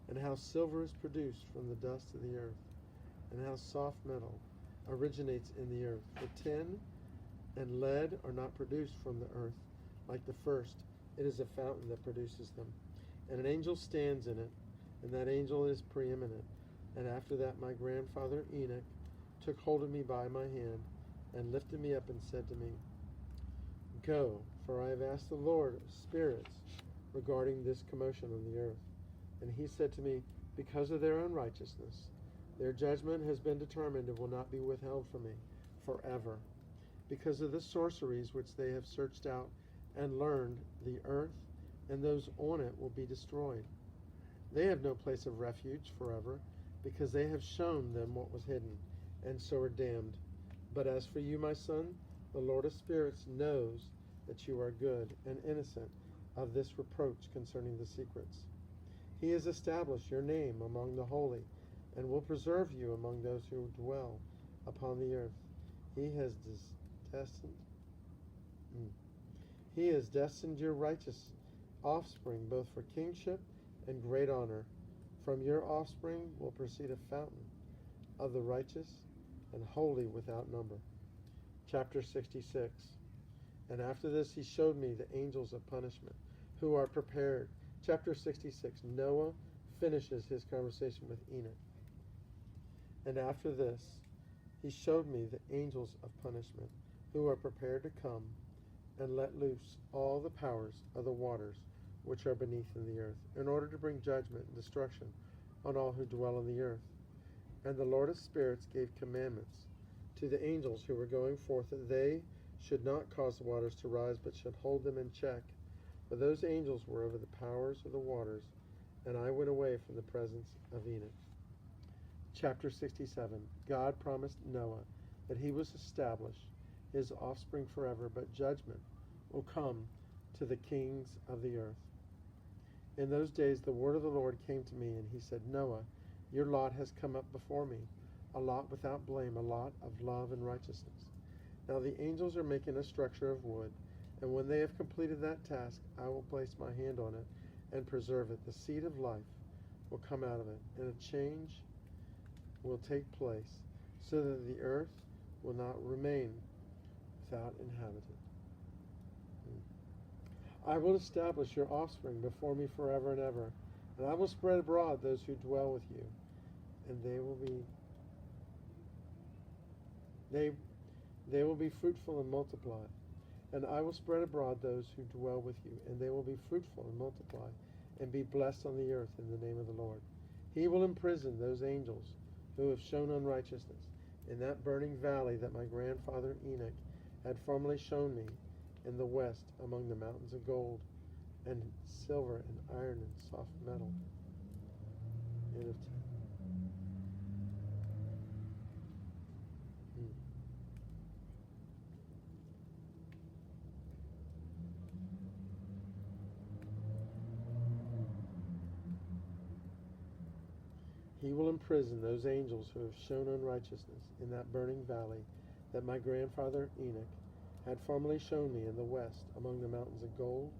and how silver is produced from the dust of the earth, and how soft metal originates in the earth. For tin and lead are not produced from the earth like the first. It is a fountain that produces them. And an angel stands in it, and that angel is preeminent. And after that my grandfather Enoch took hold of me by my hand, and lifted me up and said to me, go, for I have asked the Lord of spirits regarding this commotion on the earth. And he said to me, because of their unrighteousness, their judgment has been determined and will not be withheld from me forever. Because of the sorceries which they have searched out and learned, the earth and those on it will be destroyed. They have no place of refuge forever, because they have shown them what was hidden, and so are damned. But as for you, my son, the Lord of spirits knows that you are good and innocent of this reproach concerning the secrets. He has established your name among the holy, and will preserve you among those who dwell upon the earth. He has destined your righteous offspring both for kingship and great honor. From your offspring will proceed a fountain of the righteous and holy without number. Chapter 66. And after this he showed me the angels of punishment, who are prepared. Chapter 66. Noah finishes his conversation with Enoch. And after this he showed me the angels of punishment, who are prepared to come and let loose all the powers of the waters which are beneath in the earth, in order to bring judgment and destruction on all who dwell on the earth. And the Lord of spirits gave commandments to the angels who were going forth, that they should not cause the waters to rise, but should hold them in check. For those angels were over the powers of the waters, and I went away from the presence of Enoch. Chapter 67. God promised Noah that he was establish his offspring forever, but judgment will come to the kings of the earth. In those days the word of the Lord came to me, and he said, Noah, Your lot has come up before me, a lot without blame, a lot of love and righteousness. Now the angels are making a structure of wood, and when they have completed that task, I will place my hand on it and preserve it. The seed of life will come out of it, and a change will take place, so that the earth will not remain without inhabitant. I will establish your offspring before me forever and ever, and I will spread abroad those who dwell with you, and they will be fruitful and multiply. And I will spread abroad those who dwell with you, and they will be fruitful and multiply, and be blessed on the earth in the name of the Lord. He will imprison those angels who have shown unrighteousness in that burning valley that my grandfather Enoch had formerly shown me in the west, among the mountains of gold and silver and iron and soft metal. End of 10. He will imprison those angels who have shown unrighteousness in that burning valley that my grandfather Enoch had formerly shown me in the west, among the mountains of gold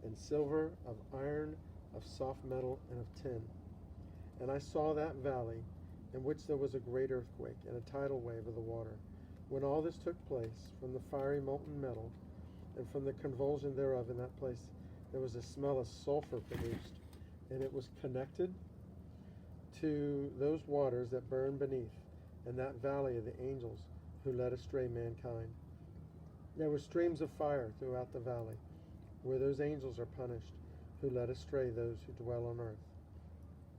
and silver, of iron, of soft metal, and of tin. And I saw that valley, in which there was a great earthquake and a tidal wave of the water. When all this took place, from the fiery molten metal and from the convulsion thereof in that place, there was a smell of sulfur produced, and it was connected to those waters that burn beneath, and that valley of the angels who led astray mankind. There were streams of fire throughout the valley, where those angels are punished, who led astray those who dwell on earth.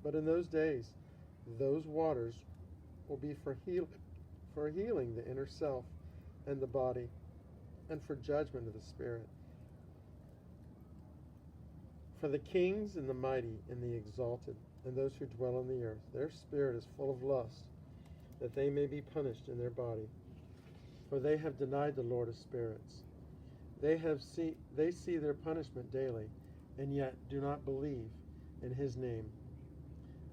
But in those days, those waters will be for healing the inner self and the body, and for judgment of the spirit. For the kings and the mighty and the exalted, and those who dwell on the earth, their spirit is full of lust, that they may be punished in their body. For they have denied the Lord of spirits. They see their punishment daily, and yet do not believe in his name.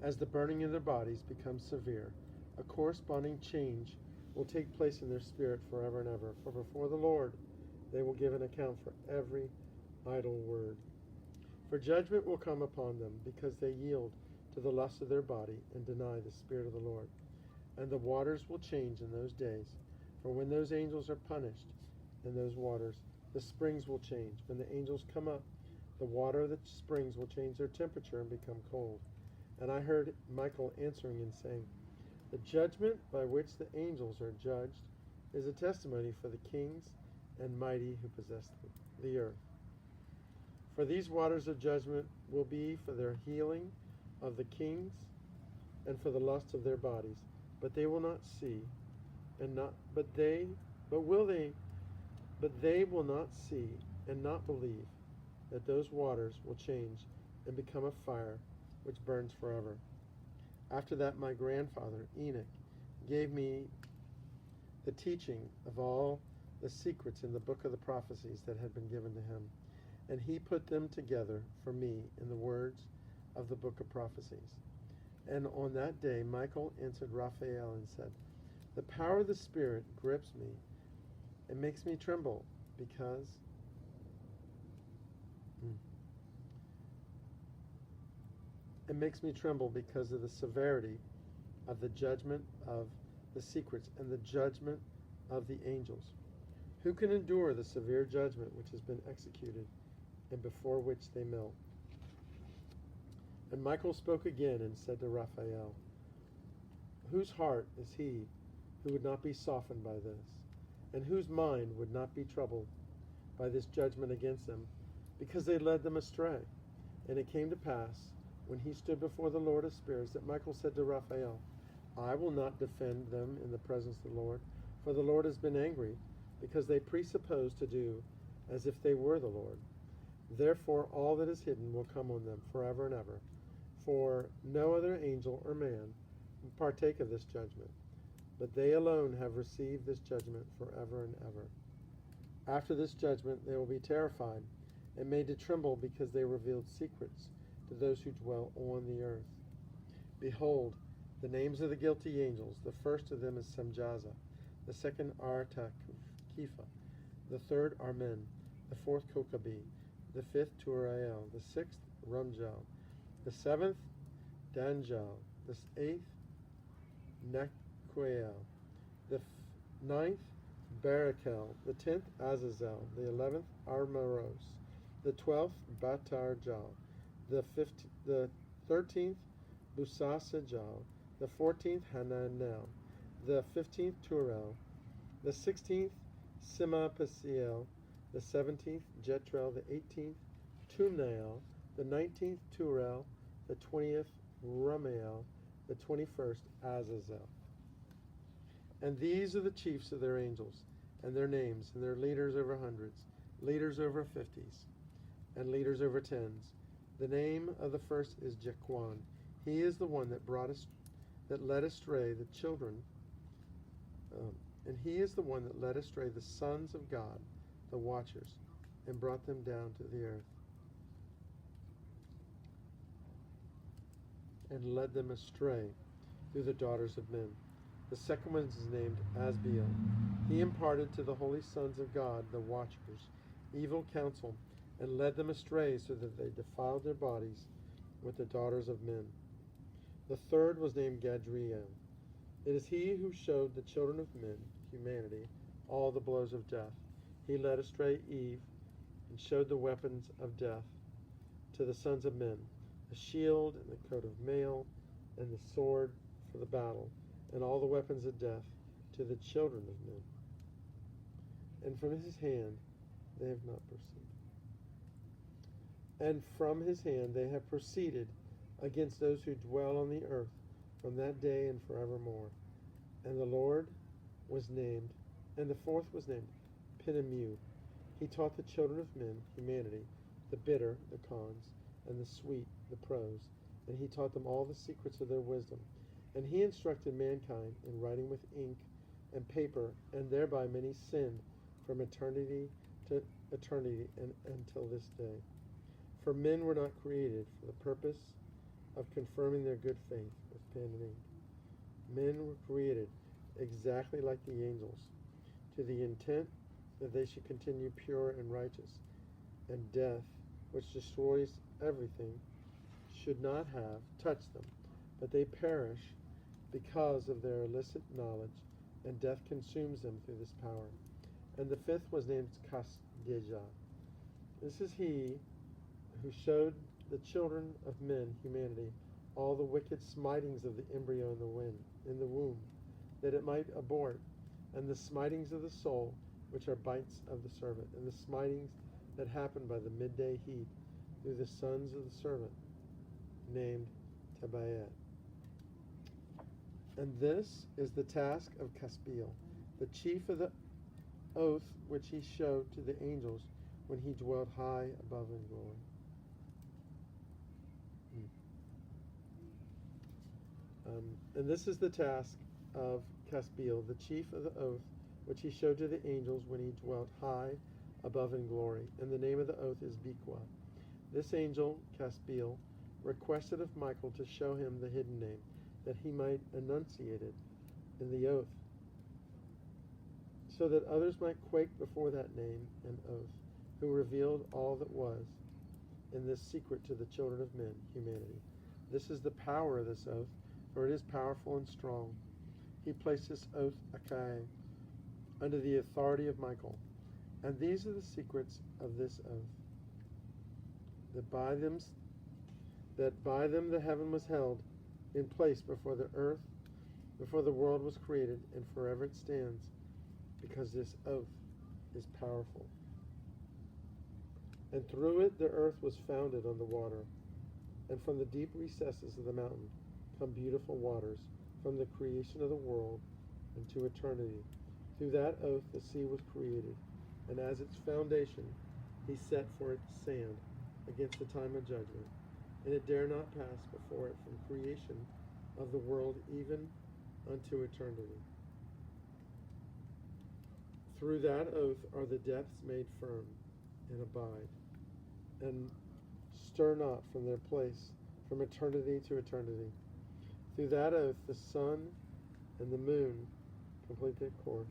As the burning in their bodies becomes severe, a corresponding change will take place in their spirit forever and ever. For before the Lord they will give an account for every idle word. For judgment will come upon them, because they yield to the lust of their body and deny the Spirit of the Lord. And the waters will change in those days. For when those angels are punished in those waters, the springs will change. When the angels come up, the water of the springs will change their temperature and become cold. And I heard Michael answering and saying, the judgment by which the angels are judged is a testimony for the kings and mighty who possess the earth. For these waters of judgment will be for their healing of the kings and for the lust of their bodies, but they will not see, but they will not see and not believe that those waters will change and become a fire which burns forever. After that, my grandfather Enoch gave me the teaching of all the secrets in the book of the prophecies that had been given to him, and he put them together for me in the words of the book of prophecies. And on that day Michael answered Raphael and said, the power of the Spirit grips me and makes me tremble, because of the severity of the judgment of the secrets and the judgment of the angels. Who can endure the severe judgment which has been executed, and before which they melt? And Michael spoke again and said to Raphael, whose heart is he who would not be softened by this, and whose mind would not be troubled by this judgment against them, because they led them astray? And it came to pass, when he stood before the Lord of spirits, that Michael said to Raphael, I will not defend them in the presence of the Lord, for the Lord has been angry, because they presuppose to do as if they were the Lord. Therefore all that is hidden will come on them forever and ever, for no other angel or man will partake of this judgment, but they alone have received this judgment forever and ever. After this judgment they will be terrified and made to tremble, because they revealed secrets to those who dwell on the earth. Behold, The names of the guilty angels: the first of them is Semjaza, the second Artakifa, the third Armen, the fourth Kokabi, the fifth Turael, the sixth Rumjal, the seventh Danjal, the eighth Nequael, the ninth Barakel, the 10th Azazel, the 11th Armaros, the 12th Batarjal, the 13th Busasajal, the 14th Hananel, the 15th Turel, the 16th Simapasiel, the 17th Jetrel, the 18th Tumnael, the 19th Turel, the 20th Ramael, the 21st Azazel. And these are the chiefs of their angels, and their names, and their leaders over hundreds, leaders over 50s, and leaders over tens. The name of the first is Jequan. He is the one that led astray the children, and he is the one that led astray the sons of God, the watchers, and brought them down to the earth, and led them astray through the daughters of men. The second one is named Asbiel. He imparted to the holy sons of God, the watchers, evil counsel, and led them astray so that they defiled their bodies with the daughters of men. The third was named Gadriel. It is he who showed the children of men, humanity, all the blows of death. He led astray Eve and showed the weapons of death to the sons of men, the shield and the coat of mail and the sword for the battle, and all the weapons of death to the children of men. And from his hand they have not proceeded. And from his hand they have proceeded against those who dwell on the earth from that day and forevermore. And the Lord was named, and the fourth was named Pinemu. He taught the children of men, humanity, the bitter, the cons, and the sweet, the pros, and he taught them all the secrets of their wisdom. And he instructed mankind in writing with ink and paper, and thereby many sinned from eternity to eternity and until this day. For men were not created for the purpose of confirming their good faith with pen and ink. Men were created exactly like the angels, to the intent that they should continue pure and righteous, and death, which destroys everything, should not have touched them, but they perish because of their illicit knowledge, and death consumes them through this power. And the fifth was named Kasdeja. This is he who showed the children of men, humanity, all the wicked smitings of the embryo in the womb, that it might abort, and the smitings of the soul, which are bites of the servant, and the smitings that happen by the midday heat through the sons of the servant, named Tabayet. And this is the task of Caspiel, the chief of the oath which he showed to the angels when he dwelt high above in glory. And this is the task of Caspiel, the chief of the oath which he showed to the angels when he dwelt high above in glory. And the name of the oath is Biqua. This angel, Caspiel, requested of Michael to show him the hidden name, that he might enunciate it in the oath, so that others might quake before that name and oath, who revealed all that was in this secret to the children of men, humanity. This is the power of this oath, for it is powerful and strong. He placed this oath, Akai, under the authority of Michael. And these are the secrets of this oath, that by them the heaven was held in place before the earth, before the world was created, and forever it stands, because this oath is powerful. And through it the earth was founded on the water, and from the deep recesses of the mountain come beautiful waters, from the creation of the world into eternity. Through that oath the sea was created, and as its foundation he set for it sand against the time of judgment, and it dare not pass before it from creation of the world even unto eternity. Through that oath are the depths made firm and abide, and stir not from their place from eternity to eternity. Through that oath, the sun and the moon complete their course.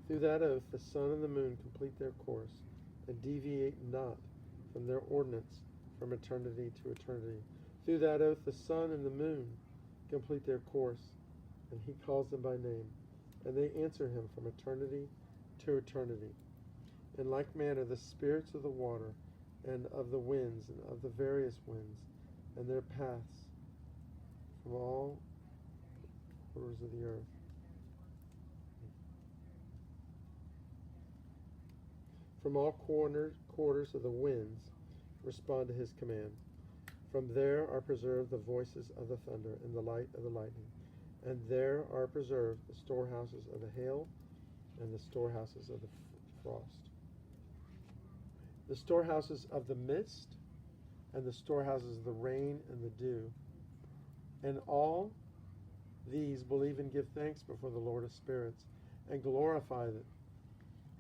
Through that oath, the sun and the moon complete their course, and deviate not from their ordinance from eternity to eternity. Through that oath, the sun and the moon complete their course, and he calls them by name, and they answer him from eternity to eternity. In like manner, the spirits of the water and of the winds and of the various winds and their paths from all quarters of the earth. From all quarters of the winds respond to his command. From there are preserved the voices of the thunder and the light of the lightning. And there are preserved the storehouses of the hail and the storehouses of the frost. The storehouses of the mist and the storehouses of the rain and the dew. And all these believe and give thanks before the Lord of spirits and glorify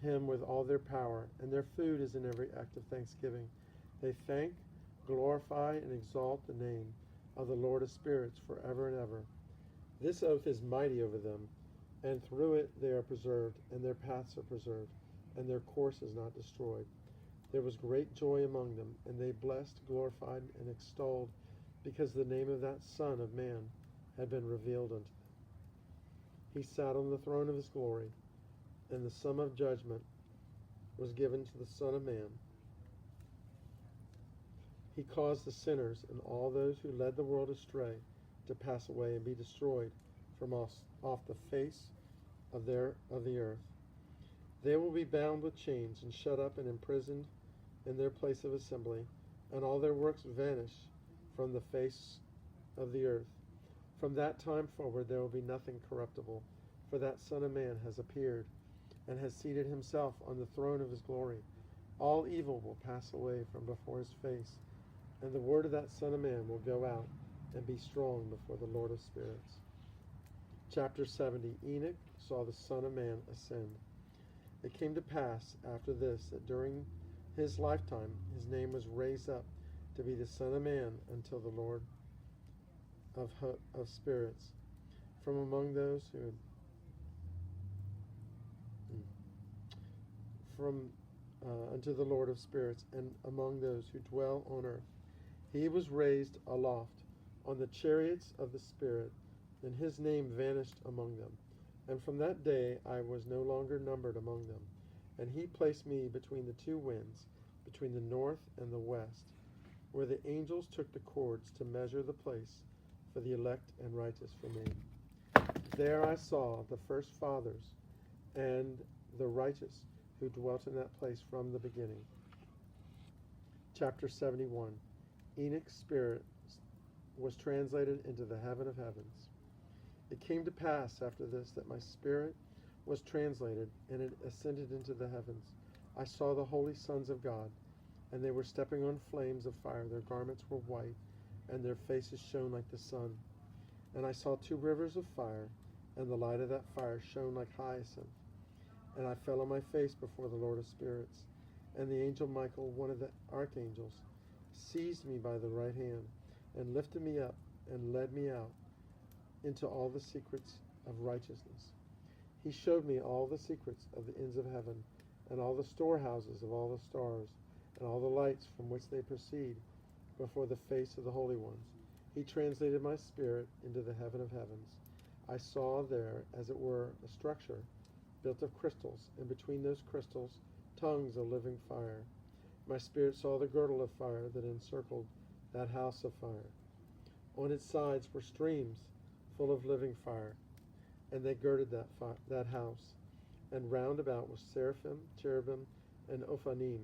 him with all their power, and their food is in every act of thanksgiving. They thank, glorify, and exalt the name of the Lord of spirits forever and ever. This oath is mighty over them, and through it they are preserved, and their paths are preserved, and their course is not destroyed. There was great joy among them, and they blessed, glorified, and extolled, because the name of that Son of Man had been revealed unto them. He sat on the throne of his glory, and the sum of judgment was given to the Son of Man. He caused the sinners and all those who led the world astray to pass away and be destroyed from off the face of the earth. They will be bound with chains and shut up and imprisoned in their place of assembly, and all their works vanish from the face of the earth. From that time forward there will be nothing corruptible, for that Son of Man has appeared and has seated himself on the throne of his glory. All evil will pass away from before his face, and the word of that Son of Man will go out and be strong before the Lord of spirits. Chapter 70. Enoch saw the Son of Man ascend. It came to pass after this that during his lifetime his name was raised up to be the Son of Man until the Lord of spirits from among those who had unto the Lord of spirits, and among those who dwell on earth. He was raised aloft on the chariots of the Spirit, and his name vanished among them. And from that day I was no longer numbered among them. And he placed me between the two winds, between the north and the west, where the angels took the cords to measure the place for the elect and righteous for me. There I saw the first fathers and the righteous who dwelt in that place from the beginning. Chapter 71. Enoch's spirit was translated into the heaven of heavens. It came to pass after this that my spirit was translated, and it ascended into the heavens. I saw the holy sons of God, and they were stepping on flames of fire. Their garments were white, and their faces shone like the sun. And I saw two rivers of fire, and the light of that fire shone like hyacinth. And I fell on my face before the Lord of spirits. And the angel Michael, one of the archangels, seized me by the right hand, and lifted me up, and led me out into all the secrets of righteousness. He showed me all the secrets of the ends of heaven, and all the storehouses of all the stars, and all the lights from which they proceed before the face of the holy ones. He translated my spirit into the heaven of heavens. I saw there, as it were, a structure built of crystals, and between those crystals tongues of living fire. My spirit saw the girdle of fire that encircled that house of fire. On its sides were streams full of living fire, and they girded that house. And round about was seraphim, cherubim, and ophanim,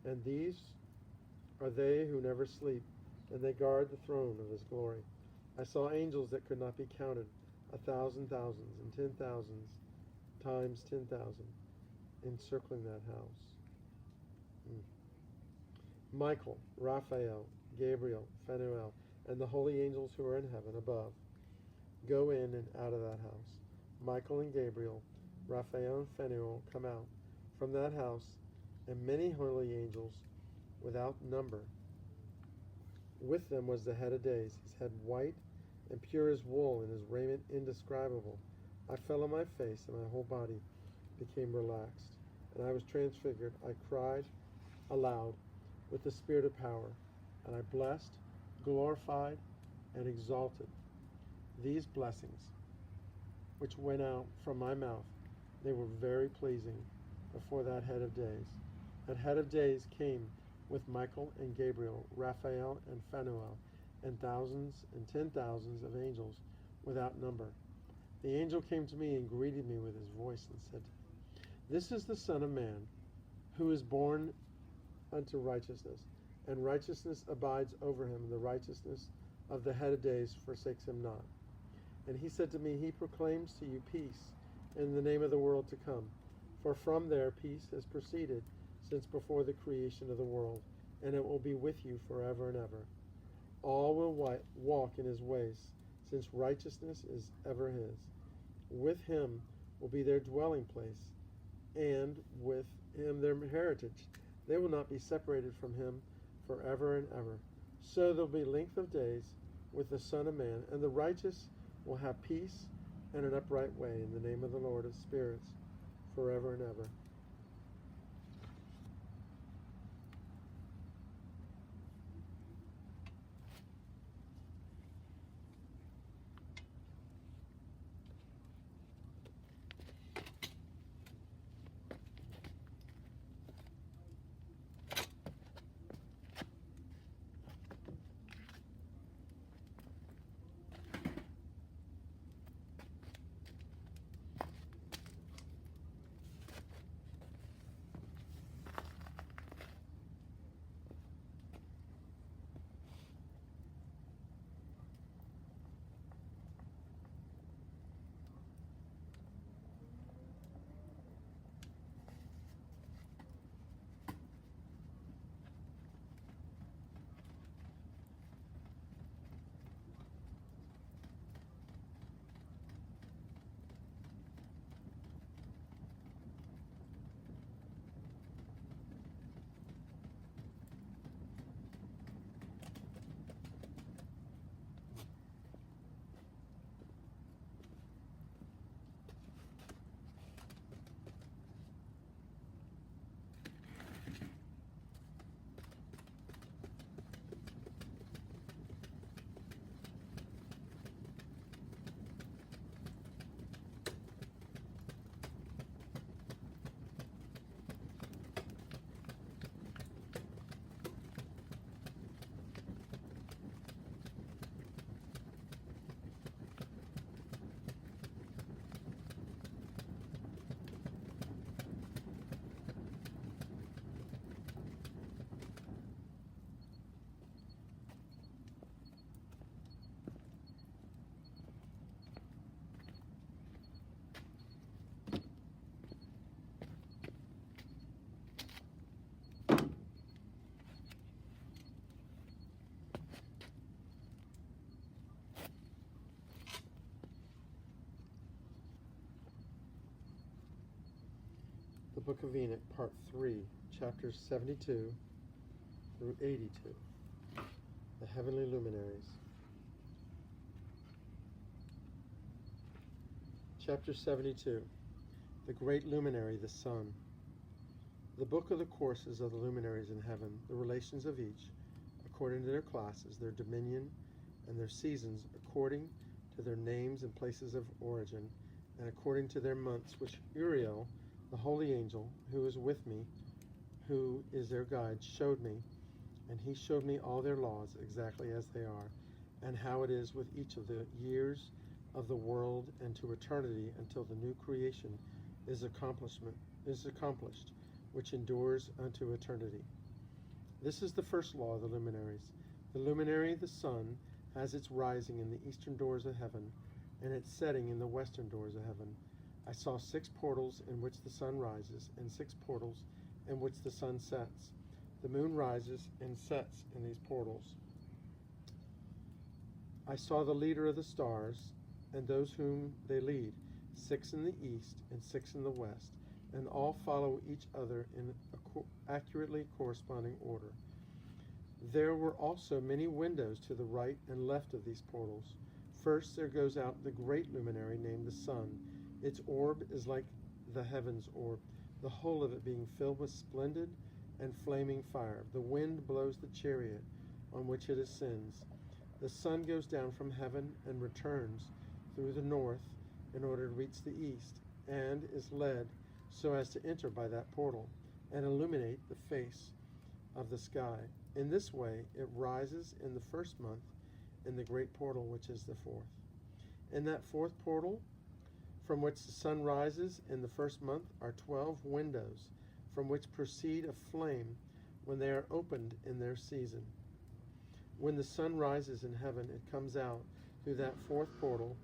and these are they who never sleep, and they guard the throne of his glory. I saw angels that could not be counted, 1,000 thousands, and 10,000s times 10,000, encircling that house. Michael, Raphael, Gabriel, Phanuel, and the holy angels who are in heaven above go in and out of that house. Michael and Gabriel, Raphael and Phanuel come out from that house, and many holy angels without number With them was the head of days, his head white and pure as wool, and his raiment indescribable. I fell on my face, and my whole body became relaxed, and I was transfigured. I cried aloud with the spirit of power, and I blessed, glorified, and exalted these blessings which went out from my mouth. They were very pleasing before that head of days. That head of days came with Michael and Gabriel, Raphael and Phanuel, and thousands and 10,000s of angels without number. The angel came to me and greeted me with his voice and said, "This is the Son of Man, who is born unto righteousness, and righteousness abides over him, and the righteousness of the head of days forsakes him not." And he said to me, "He proclaims to you peace in the name of the world to come. For from there peace has proceeded since before the creation of the world, and it will be with you forever and ever. All will walk in his ways, since righteousness is ever his. With him will be their dwelling place, and with him their heritage. They will not be separated from him forever and ever. So there will be length of days with the Son of Man, and the righteous will have peace and an upright way in the name of the Lord of spirits forever and ever." The Book of Enoch, Part 3, Chapters 72 through 82. The Heavenly Luminaries. Chapter 72. The Great Luminary, the Sun. The book of the courses of the luminaries in heaven, the relations of each, according to their classes, their dominion, and their seasons, according to their names and places of origin, and according to their months, which Uriel, the holy angel, who is with me, who is their guide, showed me, and he showed me all their laws exactly as they are, and how it is with each of the years of the world and to eternity until the new creation is accomplished, which endures unto eternity. This is the first law of the luminaries. The luminary, the sun, has its rising in the eastern doors of heaven, and its setting in the western doors of heaven. I saw 6 portals in which the sun rises, and 6 portals in which the sun sets. The moon rises and sets in these portals. I saw the leader of the stars, and those whom they lead, 6 in the east and 6 in the west, and all follow each other in accurately corresponding order. There were also many windows to the right and left of these portals. First there goes out the great luminary named the sun. Its orb is like the heaven's orb, the whole of it being filled with splendid and flaming fire. The wind blows the chariot on which it ascends. The sun goes down from heaven and returns through the north in order to reach the east, and is led so as to enter by that portal and illuminate the face of the sky. In this way it rises in the first month in the great portal, which is the fourth. In that fourth portal, from which the sun rises in the first month, are 12 windows, from which proceed a flame when they are opened in their season. When the sun rises in heaven, it comes out through that fourth portal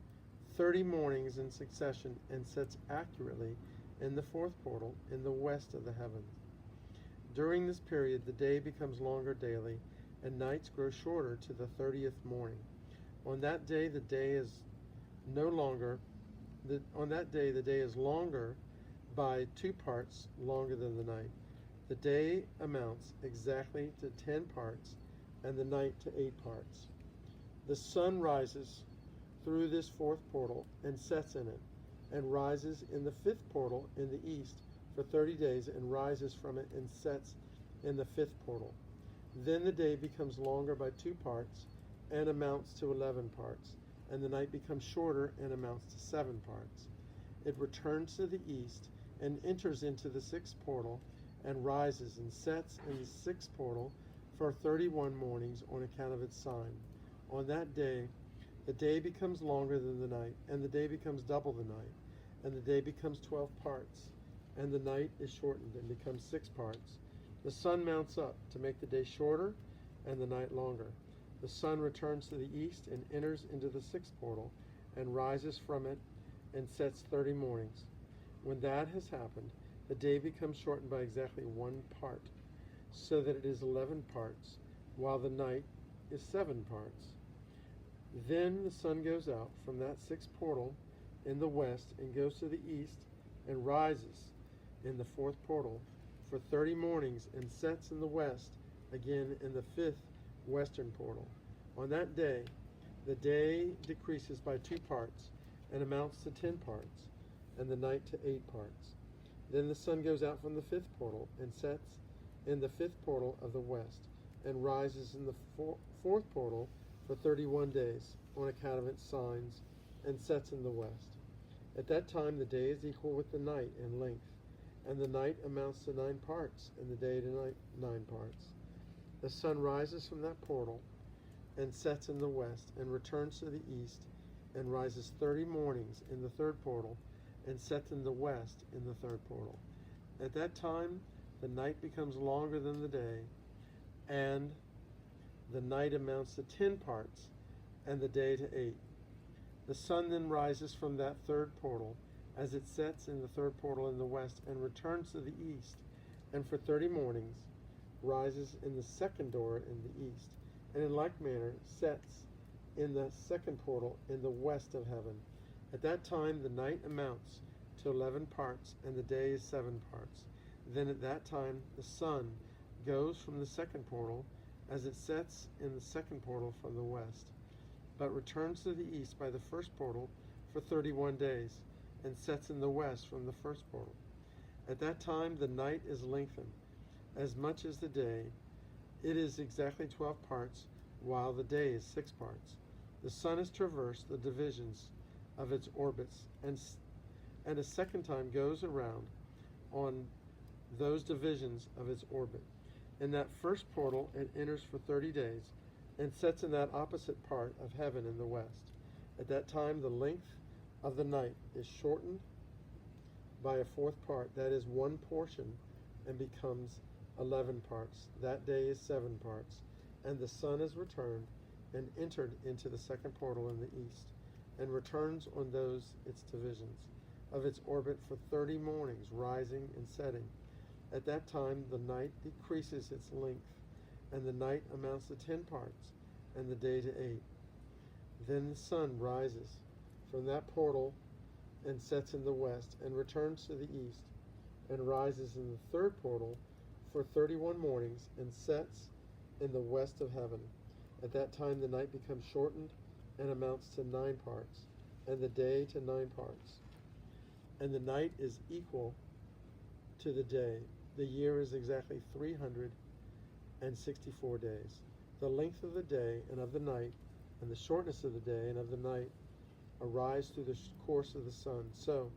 30 mornings in succession, and sets accurately in the fourth portal in the west of the heavens. During this period the day becomes longer daily, and nights grow shorter to the 30th morning. On that day the day is longer by 2 parts longer than the night. The day amounts exactly to 10 parts, and the night to 8 parts. The sun rises through this fourth portal and sets in it, and rises in the fifth portal in the east for 30 days, and rises from it and sets in the fifth portal. Then the day becomes longer by 2 parts and amounts to 11 parts, and the night becomes shorter and amounts to 7 parts. It returns to the east and enters into the sixth portal, and rises and sets in the sixth portal for 31 mornings on account of its sign. On that day the day becomes longer than the night, and the day becomes double the night, and the day becomes 12 parts, and the night is shortened and becomes 6 parts. The sun mounts up to make the day shorter and the night longer. The sun returns to the east and enters into the sixth portal, and rises from it and sets 30 mornings. When that has happened, the day becomes shortened by exactly 1 part, so that it is 11 parts, while the night is 7 parts. Then the sun goes out from that sixth portal in the west and goes to the east, and rises in the fourth portal for 30 mornings, and sets in the west again in the fifth western portal. On that day the day decreases by 2 parts and amounts to 10 parts, and the night to 8 parts. Then the sun goes out from the fifth portal and sets in the fifth portal of the west, and rises in the fourth portal for 31 days on account of its signs, and sets in the west. At that time the day is equal with the night in length, and the night amounts to 9 parts, and the day to night 9 parts. The sun rises from that portal and sets in the west, and returns to the east, and rises 30 mornings in the third portal, and sets in the west in the third portal. At that time the night becomes longer than the day, and the night amounts to 10 parts, and the day to 8. The sun then rises from that third portal as it sets in the third portal in the west, and returns to the east, and for 30 mornings rises in the second door in the east, and in like manner sets in the second portal in the west of heaven. At that time the night amounts to 11 parts, and the day is 7 parts. Then at that time the sun goes from the second portal as it sets in the second portal from the west, but returns to the east by the first portal for 31 days, and sets in the west from the first portal. At that time the night is lengthened as much as the day. It is exactly 12 parts, while the day is 6 parts. The sun has traversed the divisions of its orbits, and a second time goes around on those divisions of its orbit. In that first portal it enters for 30 days, and sets in that opposite part of heaven in the west. At that time the length of the night is shortened by a 4th part, that is 1 portion, and becomes 11 parts. That day is 7 parts, and the sun is returned and entered into the second portal in the east, and returns on those its divisions of its orbit for 30 mornings, rising and setting. At that time the night decreases its length, and the night amounts to 10 parts, and the day to 8. Then the sun rises from that portal and sets in the west, and returns to the east, and rises in the third portal for 31 mornings, and sets in the west of heaven. At that time the night becomes shortened and amounts to 9 parts, and the day to 9 parts. And the night is equal to the day. The year is exactly 364 days. The length of the day and of the night, and the shortness of the day and of the night, arise through the course of the sun. So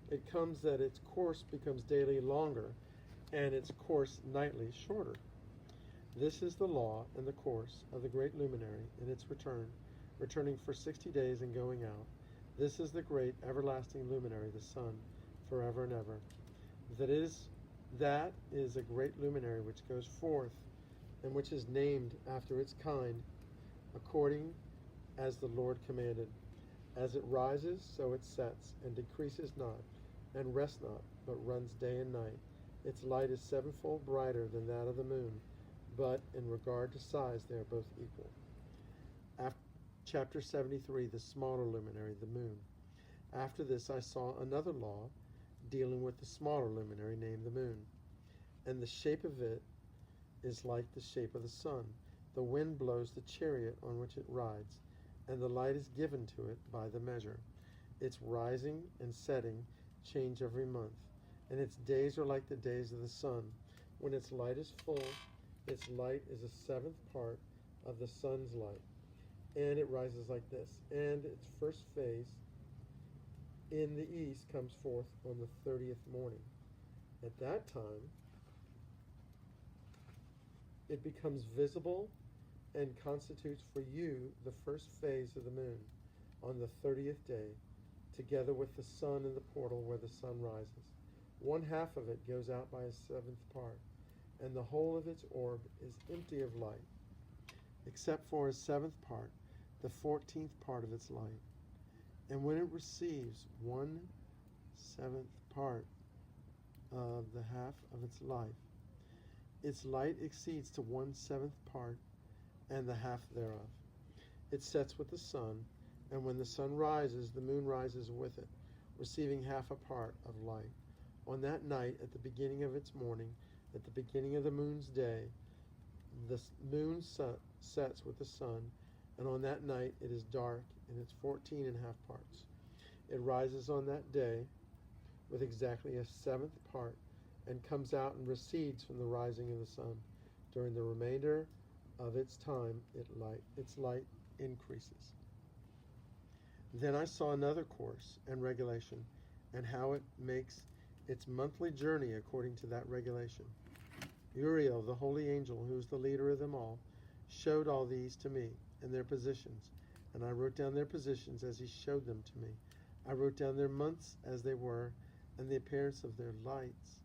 it comes that its course becomes daily longer, and its course nightly shorter. This is the law and the course of the great luminary in its returning for 60 days and going out. This is the great everlasting luminary, the sun, forever and ever. That is a great luminary which goes forth, and which is named after its kind, according as the Lord commanded. As it rises, so it sets, and decreases not, and rests not, but runs day and night. Its light is 7-fold brighter than that of the moon, but in regard to size they are both equal. Chapter 73, the smaller luminary, the moon. After this I saw another law dealing with the smaller luminary named the moon, and the shape of it is like the shape of the sun. The wind blows the chariot on which it rides, and the light is given to it by the measure. Its rising and setting change every month, and its days are like the days of the sun. When its light is full, its light is a 7th part of the sun's light, and it rises like this. And its first phase in the east comes forth on the 30th morning. At that time, it becomes visible and constitutes for you the first phase of the moon on the 30th day, together with the sun in the portal where the sun rises. 1/2 of it goes out by a 7th part, and the whole of its orb is empty of light, except for a 7th part, the 14th part of its light. And when it receives 1/7 part of the half of its light exceeds to 1/7 part and the half thereof. It sets with the sun, and when the sun rises, the moon rises with it, receiving 1/2 part of light. On that night, at the beginning of its morning, at the beginning of the moon's day, the moon sets with the sun, and on that night it is dark in its 14.5 parts. It rises on that day with exactly a 7th part, and comes out and recedes from the rising of the sun. During the remainder of its time, its light increases. Then I saw another course and regulation, and how it makes its monthly journey according to that regulation. Uriel, the holy angel, who is the leader of them all, showed all these to me, and their positions, and I wrote down their positions as he showed them to me. I wrote down their months as they were, and the appearance of their lights.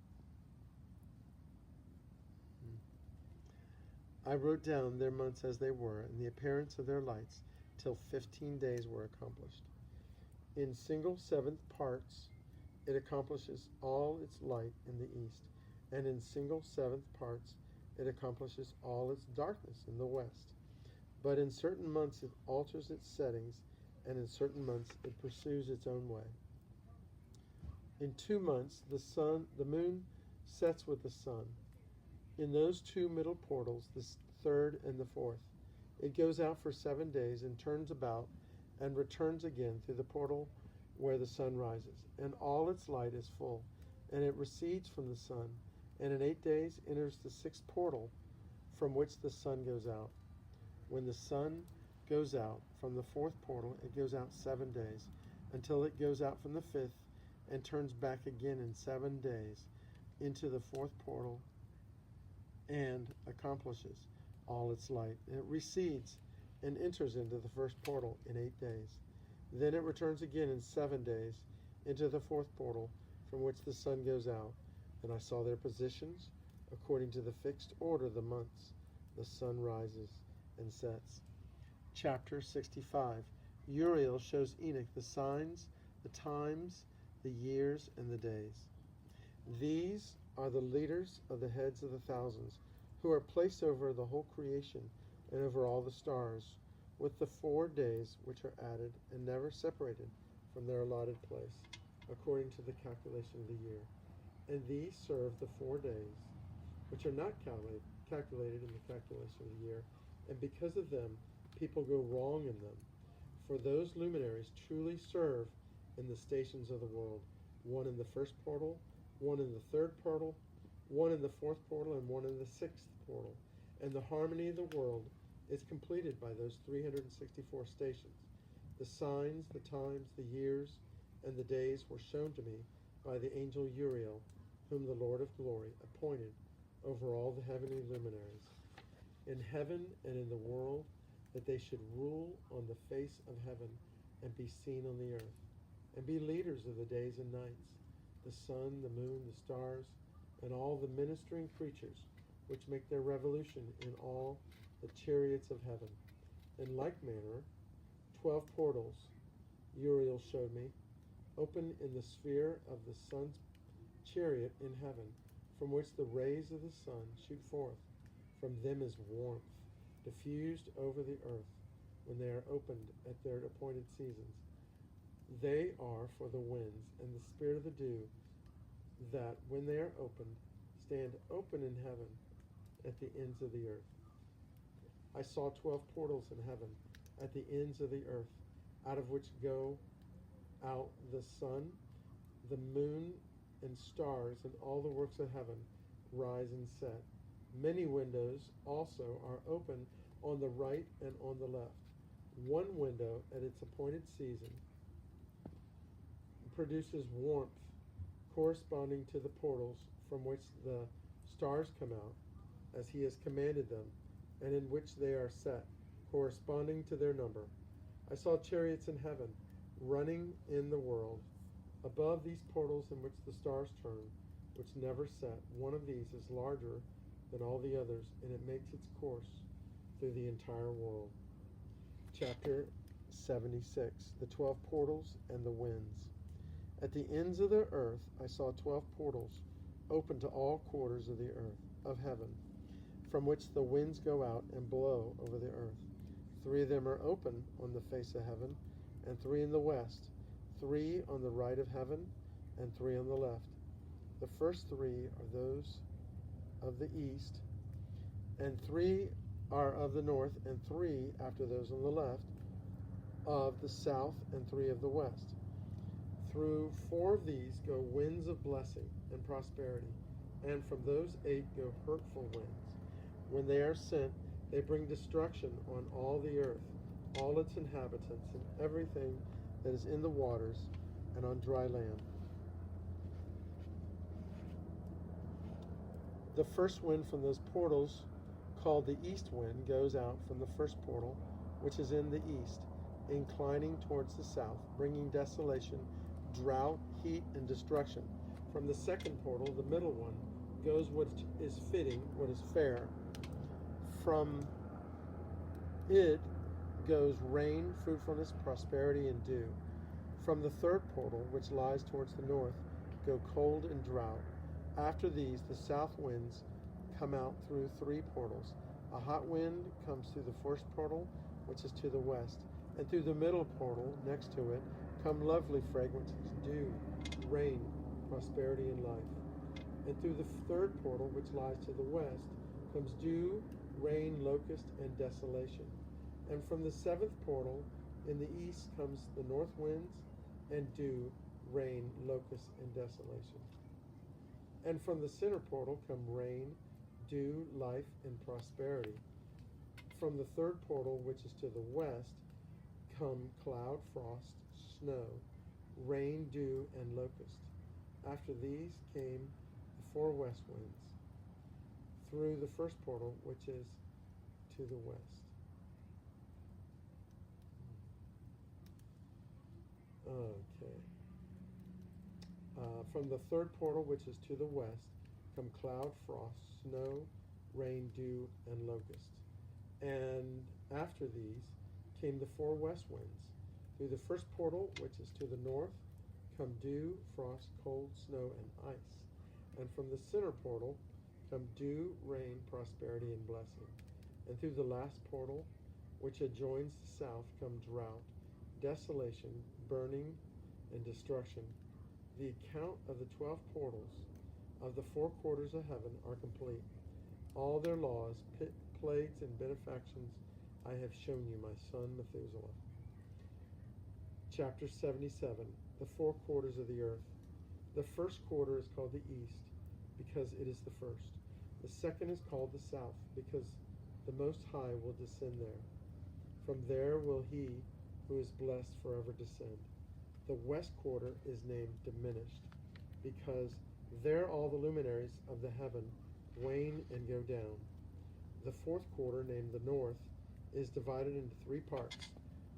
I wrote down their months as they were, and the appearance of their lights, till 15 days were accomplished. In single 7th parts it accomplishes all its light in the east, and in single 7th parts it accomplishes all its darkness in the west. But in certain months it alters its settings, and in certain months it pursues its own way. In 2 months the moon sets with the sun. In those 2 middle portals, the 3rd and the 4th, it goes out for 7 days and turns about and returns again through the portal where the sun rises, and all its light is full, and it recedes from the sun, and in 8 days enters the 6th portal from which the sun goes out. When the sun goes out from the 4th portal, it goes out 7 days, until it goes out from the 5th and turns back again in 7 days into the 4th portal and accomplishes all its light. And it recedes and enters into the 1st portal in 8 days. Then it returns again in 7 days into the 4th portal from which the sun goes out. And I saw their positions according to the fixed order of the months. The sun rises and sets. Chapter 65. Uriel shows Enoch the signs, the times, the years, and the days. These are the leaders of the heads of the thousands, who are placed over the whole creation and over all the stars, with the 4 days which are added and never separated from their allotted place, according to the calculation of the year. And these serve the 4 days, which are not calculated in the calculation of the year, and because of them, people go wrong in them. For those luminaries truly serve in the stations of the world, one in the first portal, one in the third portal, one in the fourth portal, and one in the sixth portal. And the harmony of the world is completed by those 364 stations. The signs, the times, the years, and the days were shown to me by the angel Uriel, whom the Lord of glory appointed over all the heavenly luminaries, in heaven and in the world, that they should rule on the face of heaven and be seen on the earth, and be leaders of the days and nights, the sun, the moon, the stars, and all the ministering creatures which make their revolution in all the chariots of heaven. In like manner, 12 portals, Uriel showed me, open in the sphere of the sun's chariot in heaven, from which the rays of the sun shoot forth. From them is warmth, diffused over the earth, when they are opened at their appointed seasons. They are for the winds and the spirit of the dew, that, when they are opened, stand open in heaven at the ends of the earth. I saw 12 portals in heaven at the ends of the earth, out of which go out the sun, the moon, and stars, and all the works of heaven rise and set. Many windows also are open on the right and on the left. One window at its appointed season produces warmth corresponding to the portals from which the stars come out, as he has commanded them, and in which they are set, corresponding to their number. I saw chariots in heaven, running in the world. Above these portals in which the stars turn, which never set, one of these is larger than all the others, and it makes its course through the entire world. Chapter 76, the 12 portals and the winds. At the ends of the earth I saw 12 portals, open to all quarters of the earth, of heaven, from which the winds go out and blow over the earth. 3 of them are open on the face of heaven, and 3 in the west, 3 on the right of heaven, and 3 on the left. The first 3 are those of the east, and 3 are of the north, and 3 after those on the left, of the south, and 3 of the west. Through 4 of these go winds of blessing and prosperity, and from those 8 go hurtful winds. When they are sent, they bring destruction on all the earth, all its inhabitants, and everything that is in the waters and on dry land. The first wind from those portals, called the east wind, goes out from the first portal, which is in the east, inclining towards the south, bringing desolation, drought, heat, and destruction. From the second portal, the middle one, goes what is fitting, what is fair. From it goes rain, fruitfulness, prosperity, and dew. From the third portal, which lies towards the north, go cold and drought. After these, the south winds come out through 3 portals. A hot wind comes through the first portal, which is to the west, and through the middle portal, next to it, come lovely fragrances, dew, rain, prosperity, and life. And through the third portal, which lies to the west, comes dew, rain, locust, and desolation. And from the 7th portal in the east comes the north winds, and dew, rain, locust, and desolation. And from the center portal come rain, dew, life, and prosperity. From the third portal, which is to the west, come cloud, frost, snow, rain, dew, and locust. After these came the 4 west winds, through the first portal, which is to the west. Okay. From the third portal, which is to the west, come cloud, frost, snow, rain, dew, and locust. And after these came the 4 west winds. Through the first portal, which is to the north, come dew, frost, cold, snow, and ice. And from the center portal come dew, rain, prosperity, and blessing. And through the last portal, which adjoins the south, come drought, desolation, burning, and destruction. The account of the 12 portals of the 4 quarters of heaven are complete. All their laws, plagues, and benefactions I have shown you, my son Methuselah. Chapter 77. The four quarters of the earth. The first quarter is called the east, because it is the first. The second is called the south, because the Most High will descend there. From there will he who is blessed forever descend. The west quarter is named diminished, because there all the luminaries of the heaven wane and go down. The fourth quarter, named the north, is divided into three parts.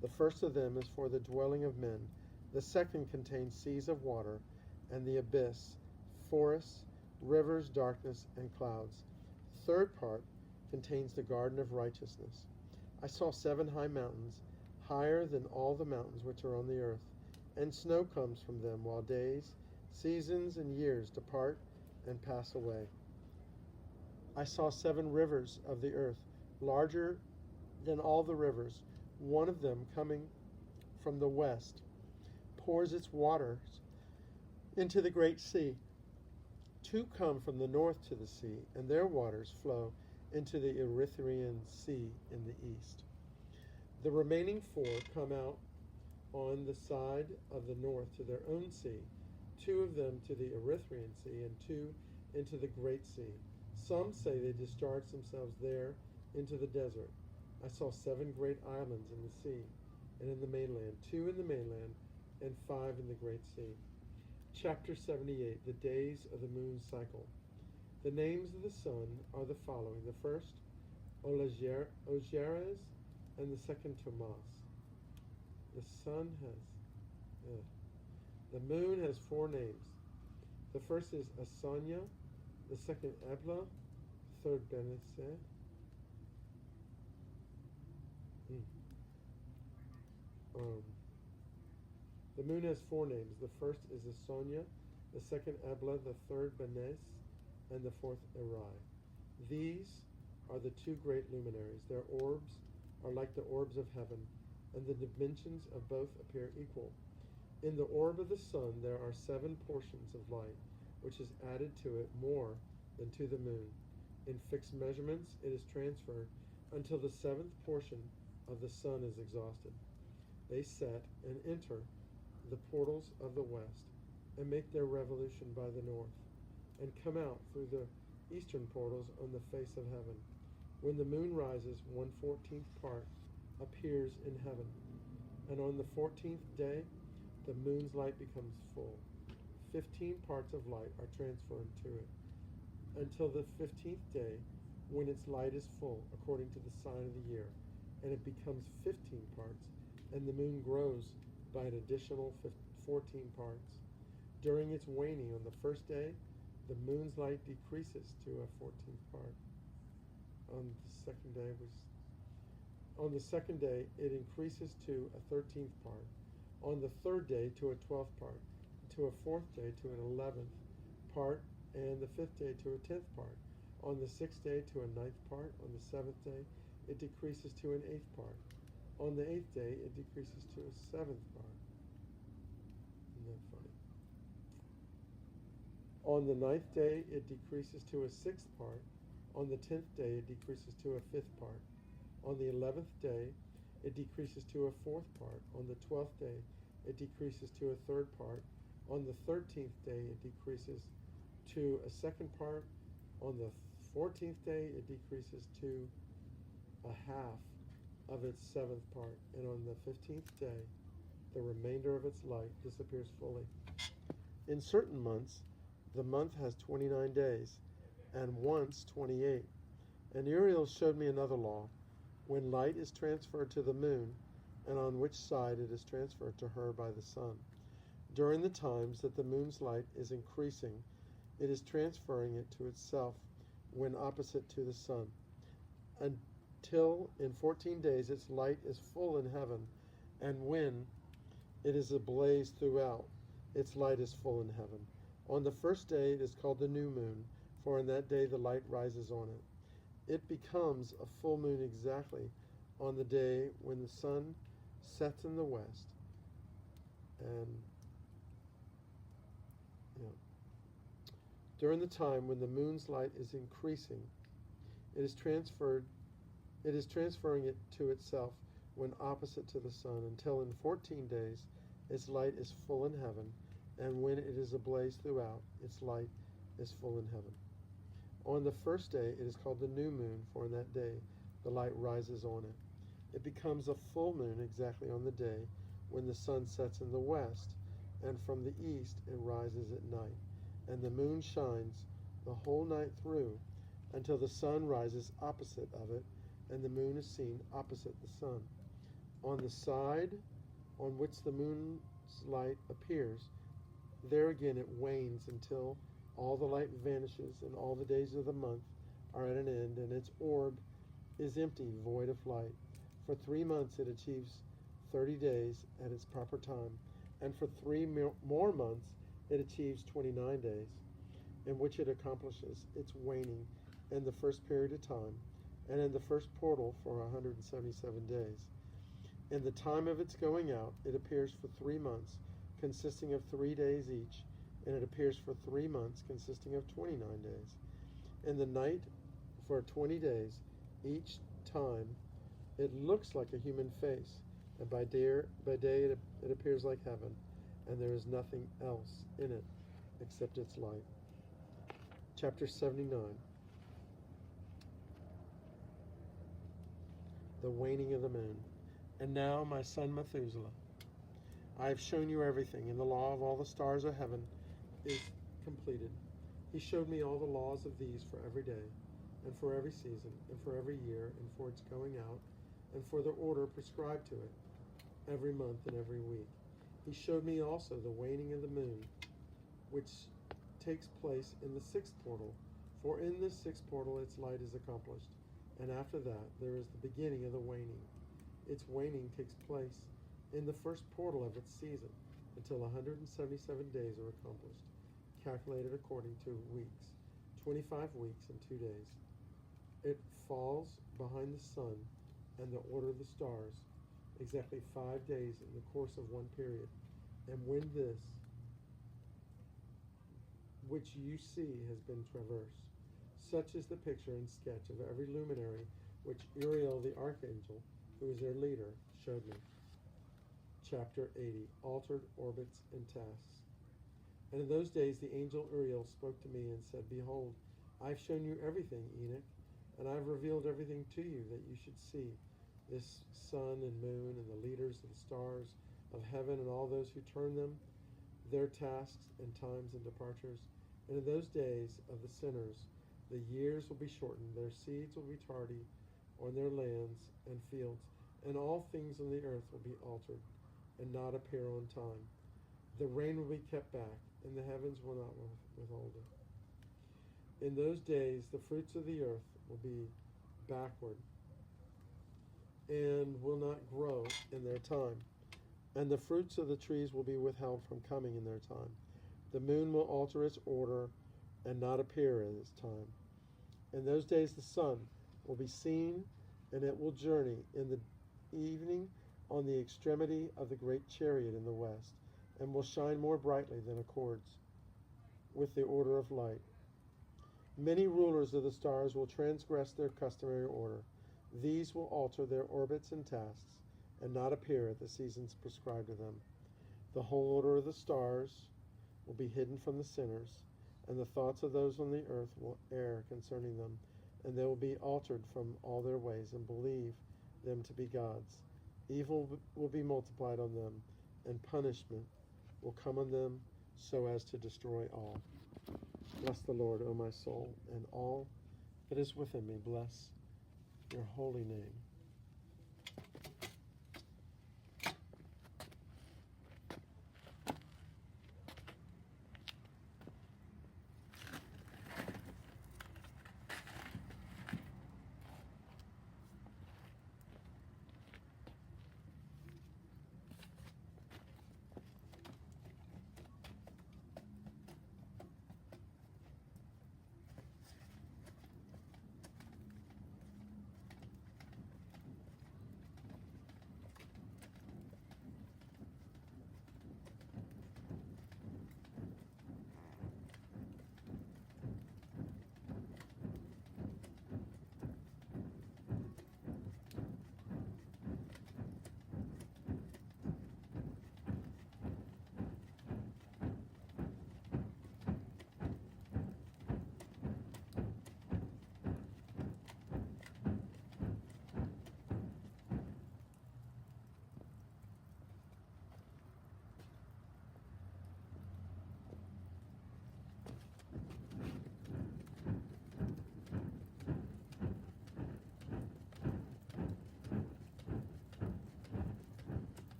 The first of them is for the dwelling of men. The second contains seas of water, and the abyss, forests, rivers, darkness, and clouds. The third part contains the garden of righteousness. I saw 7 high mountains, higher than all the mountains which are on the earth, and snow comes from them, while days, seasons, and years depart and pass away. I saw 7 rivers of the earth, larger than all the rivers. One of them, coming from the west, pours its waters into the great sea. 2 come from the north to the sea, and their waters flow into the Erythraean Sea in the east. The remaining 4 come out on the side of the north to their own sea, 2 of them to the Erythraean Sea, and 2 into the great sea. Some say they discharge themselves there into the desert. I saw 7 great islands in the sea and in the mainland, 2 in the mainland and 5 in the great sea. Chapter 78. The days of the moon's cycle. The names of the sun are the following. The first, Ogeres, and the second, Tomas. The sun has... The moon has 4 names. The first is Asanya, the second Ebla, third Benesse. The moon has 4 names. The first is Asonia, the second Ebla, the third Benes, and the fourth Erai. These are the 2 great luminaries. Their orbs are like the orbs of heaven, and the dimensions of both appear equal. In the orb of the sun there are 7 portions of light, which is added to it more than to the moon. In fixed measurements it is transferred until the 7th portion of the sun is exhausted. They set and enter the portals of the west, and make their revolution by the north, and come out through the eastern portals on the face of heaven. When the moon rises, 1/14th part appears in heaven, and on the 14th day the moon's light becomes full. 15 parts of light are transferred to it, until the 15th day, when its light is full, according to the sign of the year, and it becomes 15 parts, and the moon grows by an additional 14 parts. During its waning on the first day, the moon's light decreases to a 14th part. On the second day, it increases to a 13th part. On the third day, to a 12th part. To a 4th day, to an 11th part, and the 5th day to a 10th part. On the 6th day, to a 9th part. On the 7th day, it decreases to an 8th part. On the 8th day, it decreases to a 7th part. Isn't that funny? On the 9th day, it decreases to a 6th part. On the 10th day, it decreases to a 5th part. On the 11th day, it decreases to a 4th part. On the 12th day, it decreases to a 3rd part. On the 13th day, it decreases to a 2nd part. On the 14th day, it decreases to a half of its 7th part. And on the 15th day, the remainder of its light disappears fully. In certain months, the month has 29 days, and once 28. And Uriel showed me another law. When light is transferred to the moon, and on which side it is transferred to her by the sun, during the times that the moon's light is increasing, it is transferring it to itself when opposite to the sun, until in 14 days its light is full in heaven, and when it is ablaze throughout, its light is full in heaven. On the first day it is called the new moon, for in that day the light rises on it. It becomes a full moon exactly on the day when the sun sets in the west. And during the time when the moon's light is increasing, It is transferring it to itself when opposite to the sun, until in 14 days its light is full in heaven, and when it is ablaze throughout, its light is full in heaven. On the first day it is called the new moon, for in that day the light rises on it. It becomes a full moon exactly on the day when the sun sets in the west, and from the east it rises at night, and the moon shines the whole night through until the sun rises opposite of it, and the moon is seen opposite the sun. On the side on which the moon's light appears, there again it wanes until all the light vanishes, and all the days of the month are at an end, and its orb is empty, void of light. For 3 months it achieves 30 days at its proper time, and for 3 more months it achieves 29 days, in which it accomplishes its waning in the first period of time, and in the first portal for 177 days. In the time of its going out, it appears for 3 months, consisting of 3 days each, and it appears for 3 months, consisting of 29 days. In the night, for 20 days, each time it looks like a human face, and by day it appears like heaven, and there is nothing else in it except its light. Chapter 79. The waning of the moon. And now, my son Methuselah, I have shown you everything, and the law of all the stars of heaven is completed. He showed me all the laws of these for every day, and for every season, and for every year, and for its going out, and for the order prescribed to it, every month and every week. He showed me also the waning of the moon, which takes place in the 6th portal, for in this 6th portal its light is accomplished, and after that there is the beginning of the waning. Its waning takes place in the 1st portal of its season, until 177 days are accomplished, calculated according to weeks, 25 weeks and 2 days. It falls behind the sun and the order of the stars, exactly 5 days in the course of one period. And when this, which you see, has been traversed, such is the picture and sketch of every luminary which Uriel the archangel, who is their leader, showed me. Chapter 80. Altered orbits and tasks. And in those days the angel Uriel spoke to me and said, Behold, I have shown you everything, Enoch, and I have revealed everything to you that you should see, this sun and moon and the leaders of the stars of heaven and all those who turn them, their tasks and times and departures. And in those days of the sinners, the years will be shortened, their seeds will be tardy on their lands and fields, and all things on the earth will be altered and not appear on time. The rain will be kept back, and the heavens will not withhold it. In those days, the fruits of the earth will be backward and will not grow in their time, and the fruits of the trees will be withheld from coming in their time. The moon will alter its order and not appear at its time. In those days the sun will be seen, and it will journey in the evening on the extremity of the great chariot in the west, and will shine more brightly than accords with the order of light. Many rulers of the stars will transgress their customary order. These will alter their orbits and tasks, and not appear at the seasons prescribed to them. The whole order of the stars will be hidden from the sinners, and the thoughts of those on the earth will err concerning them, and they will be altered from all their ways, and believe them to be gods. Evil will be multiplied on them, and punishment will come on them so as to destroy all. Bless the Lord, O my soul, and all that is within me. Bless your holy name.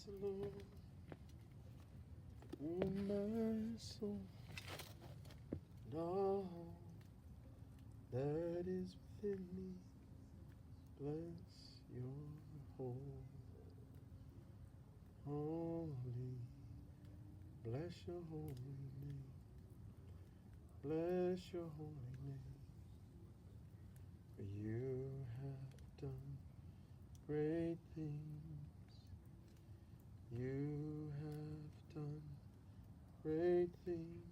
the Lord. Oh, my soul, and all that is within me, bless your holy, bless your holy name, bless your holy name. For you have done great things. You have done great things.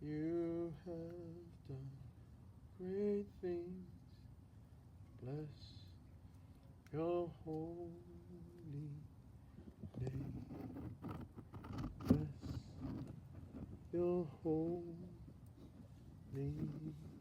You have done great things. Bless your holy name. Bless your holy name.